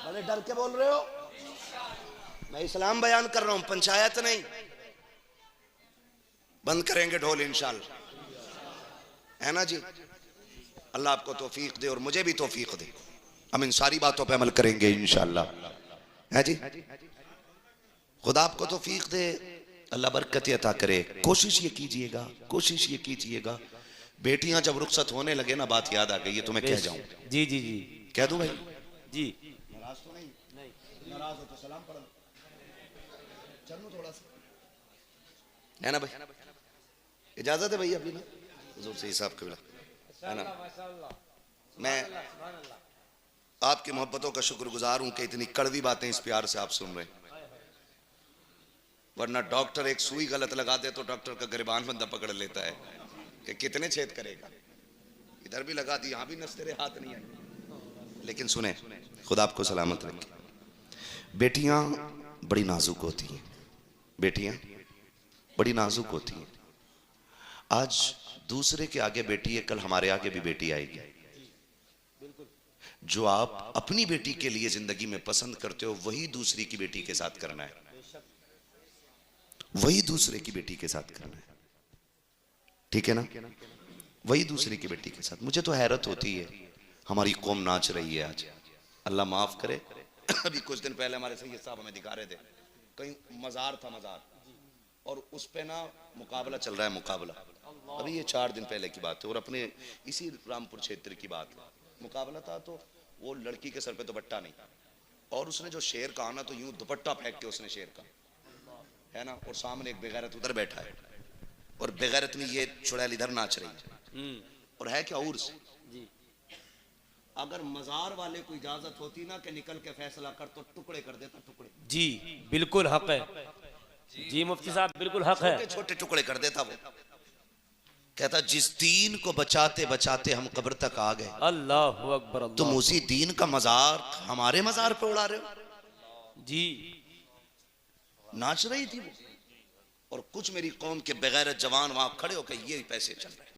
बड़े डर के बोल रहे हो? मैं इस्लाम बयान कर रहा हूं, पंचायत नहीं। बंद करेंगे ढोल इंशाअल्लाह, है ना जी? अल्लाह आपको तौफीक दे और मुझे भी तौफीक दे। हम इन सारी बातों पे अमल करेंगे इंशाअल्लाह, है जी? खुदा आपको तौफीक दे, अल्लाह बरकत अता करे। कोशिश ये कीजिएगा, कोशिश ये कीजिएगा, बेटियां जब रुखसत होने लगे ना, बात याद आ गई है, तुम्हें कह जाऊं। जी जी जी, कह दूं भाई? जी। नाराज तो नहीं? नाराज हो तो सलाम पढ़ लो, चलो थोड़ा सा, है ना भाई? इजाजत है भाई अभी ना, हुजूर से हिसाब कबीला, है ना? मैं आपकी मोहब्बतों का शुक्रगुजार हूं कि इतनी कड़वी बातें इस प्यार से आप सुन रहे हैं। वरना डॉक्टर एक सुई गलत लगा दे तो डॉक्टर का गिरबान बंदा पकड़ लेता है। कि कितने छेद करेगा, इधर भी लगा दी, यहां भी नस तेरे हाथ नहीं आई। लेकिन सुने, खुदा आपको सलामत रखे। बेटियां बड़ी नाजुक होती हैं, बेटियां बड़ी नाजुक होती हैं। आज दूसरे के आगे बेटी है, कल हमारे आगे भी बेटी आएगी। जो आप अपनी बेटी के लिए जिंदगी में पसंद करते हो वही दूसरी की बेटी के साथ करना है, वही दूसरे की बेटी के साथ करना है, ठीक है ना, वही दूसरे की बेटी के साथ। मुझे तो हैरत होती है, हमारी कौम नाच रही है आज, अल्लाह माफ करे। अभी कुछ दिन पहले हमारे सैयद साहब हमें दिखा रहे थे, कहीं मजार था, मजार, और उस पे ना मुकाबला चल रहा है, मुकाबला। अभी ये 4 दिन पहले की बात है, और अपने इसी रामपुर क्षेत्र की बात है। मुकाबला था तो वो लड़की के सर पे दुपट्टा नहीं, और उसने जो शेर कहा ना, तो यूं दुपट्टा फेंक के उसने शेर कहा, है ना, और सामने एक बेगैरत उधर बैठा है, और बेगैरत में ये चुड़ैल इधर नाच रही है, और है क्या उर्स। अगर मजार वाले को इजाजत होती ना कि निकल के फैसला कर, तो टुकड़े कर देता, टुकड़े। जी बिल्कुल हक है, जी मुफ्ती साहब बिल्कुल हक है, छोटे छोटे टुकड़े कर देता वो। कहता जिस दीन को बचाते बचाते हम कब्र तक आ गए, अल्लाहु अकबर, तुम उसी दीन का मजार हमारे मजार पे उड़ा रहे हो। जी नाच रही थी वो, और कुछ मेरी कौम के बेगैरत जवान वहां खड़े होकर ये पैसे चल रहे हैं,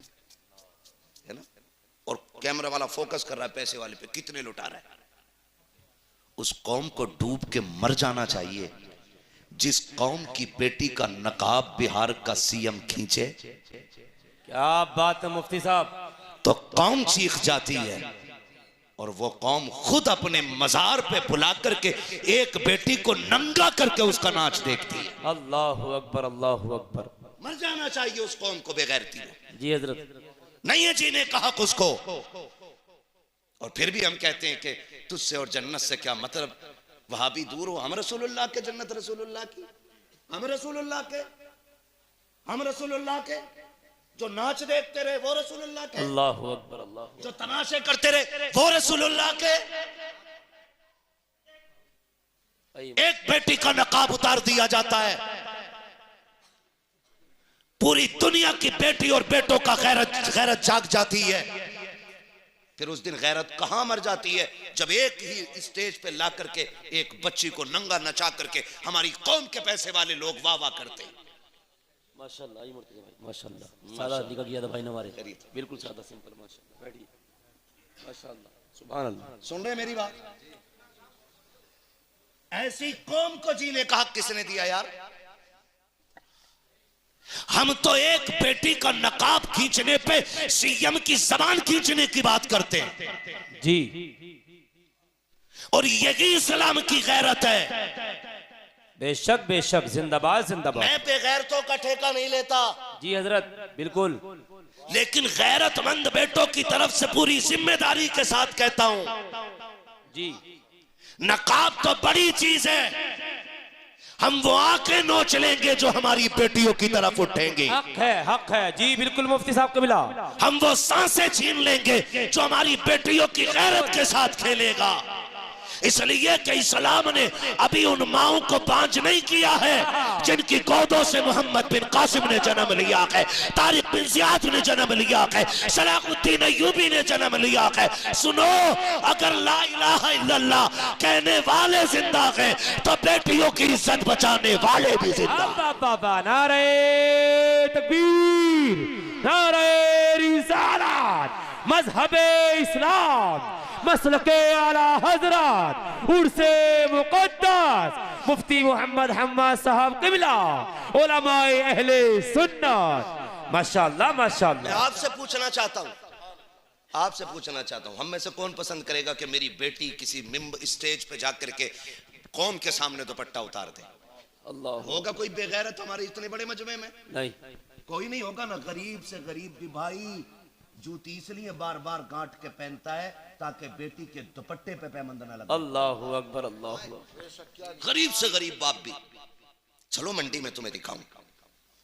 है ना, और कैमरा वाला फोकस कर रहा है पैसे वाले पे, कितने लुटा रहा है। उस कौम को डूब के मर जाना चाहिए जिस कौम की बेटी का नकाब बिहार का सीएम खींचे। क्या बात है मुफ्ती साहब, तो कौम चीख जाती है, और वो कौम खुद अपने मजार पे बुला करके एक बेटी को नंगा करके उसका नाच देखती है। अल्लाहु अकबर, अल्लाहु अकबर। मर जाना चाहिए उस कौम को बेगैरती में। जी हजरत, नहीं है जीने का हक उसको। और फिर भी हम कहते हैं कि तुझसे और जन्नत से क्या मतलब, वहां भी दूर हो, हम रसूलुल्लाह के, जन्नत रसूलुल्लाह की, हम रसूलुल्लाह के, हम रसूलुल्लाह के। जो नाच देखते रहे वो रसूलुल्लाह के, अल्लाहु अकबर, अल्लाह। जो तमाशे करते रहे वो रसूलुल्लाह के। एक बेटी का नकाब उतार दिया जाता है, पूरी दुनिया की बेटी और बेटों का गैरत जाग जाती है। फिर उस दिन गैरत कहां मर जाती है, जब एक ही स्टेज पे ला करके एक बच्ची को नंगा नचा करके हमारी कौम के पैसे वाले लोग वाह वाह करते हैं। माशाल्लाह, आई मुर्तजा भाई, माशाल्लाह, सादा निकल गया था भाई हमारे, बिल्कुल सादा सिंपल, माशाल्लाह, बैठिए, माशाल्लाह, सुभान अल्लाह। सुन रहे मेरी बात? ऐसी कौम को जीने का हक किसने दिया यार? हम तो एक बेटी का नकाब खींचने पे सीएम की जबान खींचने की बात करते हैं जी, और यही इस्लाम की गैरत है। बेशक बेशक, जिंदाबाद जिंदाबाद। मैं बेगैरतों का ठेका नहीं लेता जी हजरत, बिल्कुल, लेकिन गैरतमंद बेटों की तरफ से पूरी जिम्मेदारी के साथ कहता हूं, जी नकाब तो बड़ी चीज है, हम वो आंखें नोच लेंगे जो हमारी बेटियों की तरफ उठेंगी। हक है जी, बिल्कुल मुफ्ती साहब को मिला। हम वो सांसें छीन लेंगे जो हमारी बेटियों की गैरत के साथ खेलेगा। इसलिए कि इस्लाम ने अभी उन माओं को बांझ नहीं किया है जिनकी गोदों से मोहम्मद बिन कासिम ने जन्म लिया है, तारिक बिन जियाद ने जन्म लिया है, सलाहुद्दीन अय्यूबी ने जन्म लिया है। सुनो, अगर ला इलाहा इल्लल्लाह कहने वाले जिंदा हैं तो बेटियों की इज्जत बचाने वाले भी जिंदा। बाबा, नारे तकबीर, नारे रिसालत, मजहबे इस्लाम, मसलके आला हजरत, उर्से मुकद्दस मुफ्ती मोहम्मद हम्माद साहब किबला, उलमाए अहले सुन्नत। माशाल्लाह माशाल्लाह। मैं आपसे पूछना चाहता हूं, आपसे पूछना चाहता हूं, हम में से कौन पसंद करेगा कि मेरी बेटी किसी स्टेज पे जाकर के कौम के सामने दुपट्टा उतार दे? अल्लाह, होगा कोई बेगैरत हमारे इतने बड़े मजमे में? नहीं, कोई नहीं होगा ना। गरीब से गरीब भी भाई जूती इसलिए बार बार गांठ के पहनता है ताकि बेटी के दुपट्टे पे पैबंद ना लगे। अल्लाहु अकबर, अल्लाह। गरीब से गरीब बाप भी, चलो मंडी में तुम्हें दिखाऊं,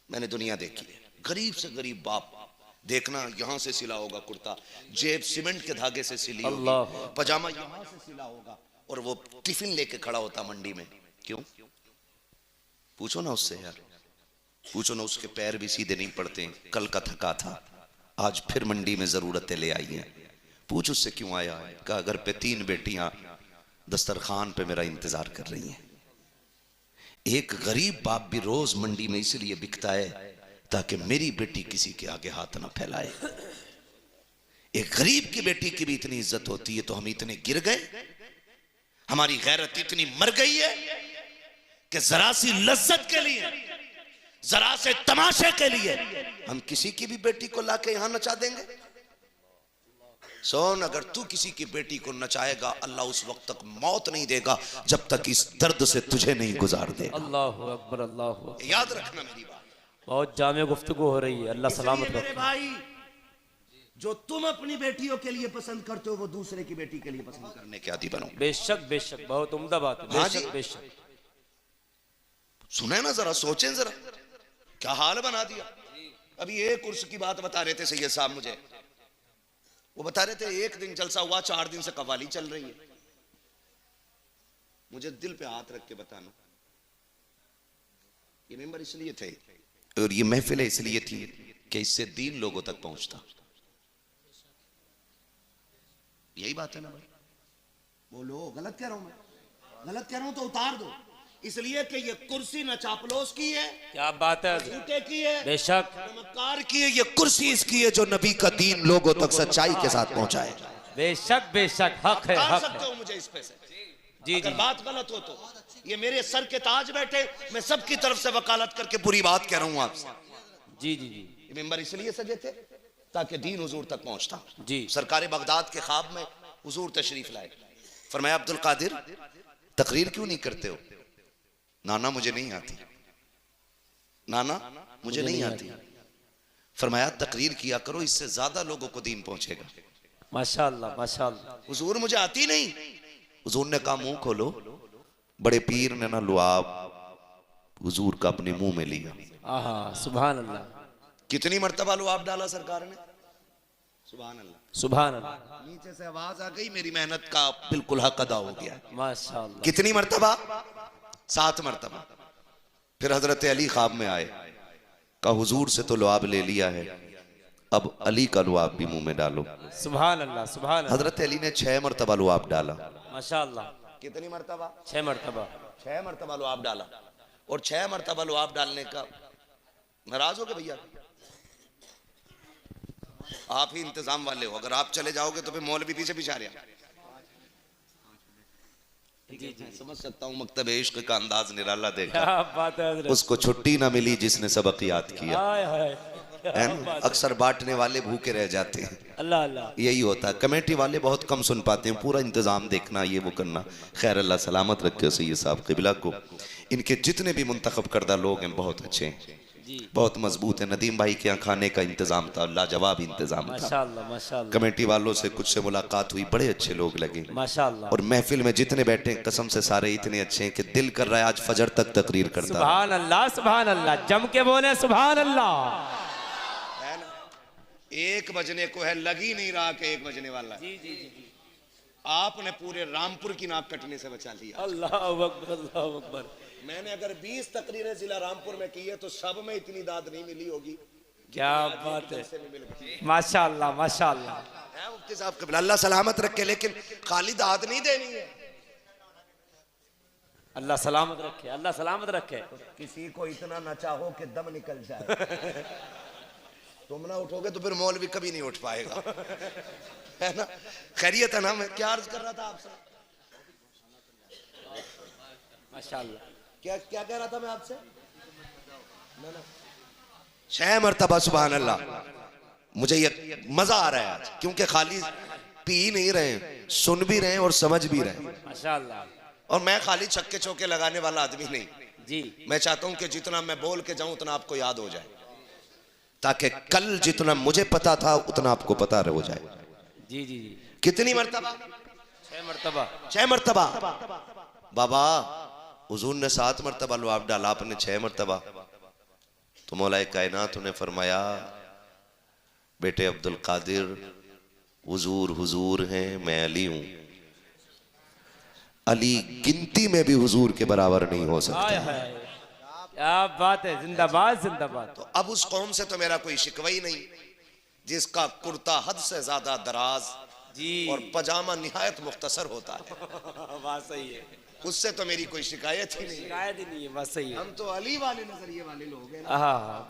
मैंने दुनिया देखी है। गरीब से गरीब बाप, देखना यहां से सिला होगा कुर्ता, जेब सीमेंट के धागे से सिली होगी, पजामा यहां से सिला होगा, और वो टिफिन लेके खड़ा होता मंडी में। क्यों? पूछो ना उससे यार, पूछो ना, उसके पैर भी सीधे नहीं पड़ते, कल का थका था, आज फिर मंडी में ज़रूरतें ले आई हैं। पूछ उससे क्यों आया है? कहा घर पे 3 बेटियां दस्तरखान पे मेरा इंतज़ार कर रही हैं। एक गरीब बाप भी रोज मंडी में इसलिए बिकता है ताकि मेरी बेटी किसी के आगे हाथ ना फैलाए। एक गरीब की बेटी की भी इतनी इज्जत होती है तो हम इतने गिर गए, हमारी गैरत इतनी मर गई है कि जरा सी लज्जत के लिए, जरा से तमाशे के लिए हम किसी की भी बेटी को लाके यहां नचा देंगे। सोन, अगर तू किसी की बेटी को नचाएगा अल्लाह उस वक्त तक मौत नहीं देगा जब तक इस दर्द से तुझे नहीं गुजार देगा। अल्लाहु अकबर, अल्लाहु अकबर। याद रखना मेरी बात। बहुत जामे गुफ्तगू हो रही है। अल्लाह सलामत मेरे रखे। भाई, जो तुम अपनी बेटियों के लिए पसंद करते हो वो दूसरे की बेटी के लिए पसंद करने करने के आदि बनो। बेशक बेशक, बहुत उम्दा बात है। हाँ जी। बेशक बेशक। सुने ना, जरा सोचें, जरा क्या हाल बना दिया। अभी एक उर्स की बात बता रहे थे सैयद साहब मुझे, वो बता रहे थे एक दिन जलसा हुआ, 4 दिन से कव्वाली चल रही है। मुझे दिल पे हाथ रख के बताना, ये मेंबर इसलिए थे और ये महफिल इसलिए थी कि इससे दीन लोगों तक पहुंचता। यही बात है ना भाई? बोलो, गलत कह रहा हूं मैं? गलत कह रहा हूं तो उतार दो, इसलिए कि ये कुर्सी न चापलोस की है, क्या बात है। झूठे की है, बेशक नमकार की है। ये कुर्सी इसकी है जो नबी का दीन लोगों तक सच्चाई के साथ पहुंचाए। बेशक बेशक, हक है, उतार हक सकते है। हो मुझे इस पे से। जी अगर जी। बात गलत हो तो ये मेरे सर के ताज बैठे, मैं सबकी तरफ से वकालत करके बुरी बात कह रहा हूं आपसे। जी जी जी ये मेंबर इसलिए सजे थे ताकि दीन हुजूर तक पहुंचता। जी। सरकार बगदाद के ख्वाब में हुजूर तशरीफ लाए। फरमाया अब्दुल कादिर तकरीर क्यों नहीं करते हो? नाना मुझे नहीं आती, नाना मुझे नहीं आती। फरमाया तकरीर किया करो, इससे ज्यादा लोगों को दीन पहुंचेगा। माशाअल्लाह माशाअल्लाह। हुजूर मुझे आती नहीं। हुजूर ने कहा मुंह खोलो। बड़े पीर ने ना लुआब हुजूर का अपने मुंह में लिया। आहा, सुभान अल्लाह, कितनी मर्तबा लुआब डाला सरकार ने? सुभान अल्लाह, सुभान अल्लाह। नीचे से आवाज आ गई, मेरी मेहनत का बिल्कुल हक अदा हो गया। माशाअल्लाह। कितनी मर्तबा? 7 मर्तबा। फिर हजरत अली ख्वाब में आए, कहा हुजूर से तो लुआब ले लिया है, अब अली का लुआब भी मुंह में डालो। सुभान अल्लाह, सुभान अल्लाह। हजरत अली ने 6 मर्तबा लुआब डाला। माशाअल्लाह। कितनी मर्तबा? 6 मरतबा। 6 मर्तबा लुआब डाला। और 6 मर्तबा लुआब डालने का नाराज हो गए भैया? आप ही इंतजाम वाले हो, अगर आप चले जाओगे तो फिर मौलवी पीछे पीछे आ रहा। समझ सकता हूँ, मकतब इश्क का अंदाज निराला देखा। क्या बात है हज़रत। उसको छुट्टी ना मिली जिसने सबक याद किया, हाय हाय, है ना? अक्सर बांटने वाले भूखे रह जाते हैं। अल्लाह अल्लाह। यही होता है, कमेटी वाले बहुत कम सुन पाते हैं, पूरा इंतजाम देखना, ये वो करना। खैर अल्लाह सलामत रखे सैयद साहब क़िबला को। इनके जितने भी मुंतखब करदा लोग हैं बहुत अच्छे हैं, बहुत मजबूत है। नदीम भाई के यहाँ खाने का इंतजाम था, लाजवाब इंतजाम था। माशाअल्लाह माशाअल्लाह। कमेटी वालों से कुछ से मुलाकात हुई, बड़े अच्छे लोग लगे। माशाअल्लाह। और महफिल में जितने बैठे हैं कसम से सारे इतने अच्छे हैं कि दिल कर रहा है आज फजर तक तकरीर करता। सुभान अल्लाह, सुभान अल्लाह। जम के बोले सुभान अल्लाह। 1 बजने को है, लग ही नहीं रहा कि 1 बजने वाला। जी जी जी। आपने पूरे रामपुर की नाक कटने से बचा लिया। अल्लाहु अकबर, अल्लाहु अकबर। मैंने अगर 20 तकरीरें जिला रामपुर में की है तो सब में इतनी दाद नहीं मिली होगी। क्या बात है। माशाअल्लाह माशाअल्लाह। है मुफ्ती साहब क़िबला, अल्लाह सलामत रखे, लेकिन खाली दाद नहीं देनी है। अल्लाह सलामत रखे, अल्लाह सलामत रखे। किसी को इतना न चाहो कि दम निकल जाए। तुम ना उठोगे तो फिर मौलवी कभी नहीं उठ पाएगा, है ना? खैरियत है ना? मैं क्या अर्ज कर रहा था आपसे? माशाअल्लाह। क्या क्या कह रहा था मैं आपसे? 6 मर्तबा सुभान अल्लाह। मुझे ये मजा आ रहा है आज, क्योंकि खाली पी नहीं रहे, सुन भी रहे और समझ भी रहे। माशाअल्लाह। और मैं खाली छक्के चौके लगाने वाला आदमी नहीं जी। मैं चाहता हूं कि जितना मैं बोल के जाऊं उतना आपको याद हो जाए, ताकि कल जितना मुझे पता था उतना आपको पता हो जाए। जी जी जी। कितनी मर्तबा? 6 मरतबा। 6 मर्तबा। बाबा हुजूर ने 7 मर्तबा लुआब डाला, आपने 6 मर्तबा। तो मौलाए कायनात ने फरमाया, बेटे अब्दुल कादिर, हुजूर हुजूर हैं, मैं अली हूं। अली गिनती में भी हुजूर के बराबर नहीं हो सकता। हाय हाय, क्या बात है। जिंदाबाद जिंदाबाद। तो अब उस कौम से तो मेरा कोई शिकवा ही नहीं, जिसका कुर्ता हद से ज्यादा दराज जी और पजामा निहायत मुख्तसर होता है, बात सही है, उससे तो मेरी कोई शिकायत ही नहीं। शिकायत ही नहीं है, बात सही है। हम तो अली वाले नजरिए वाले लोग हैं ना। हाँ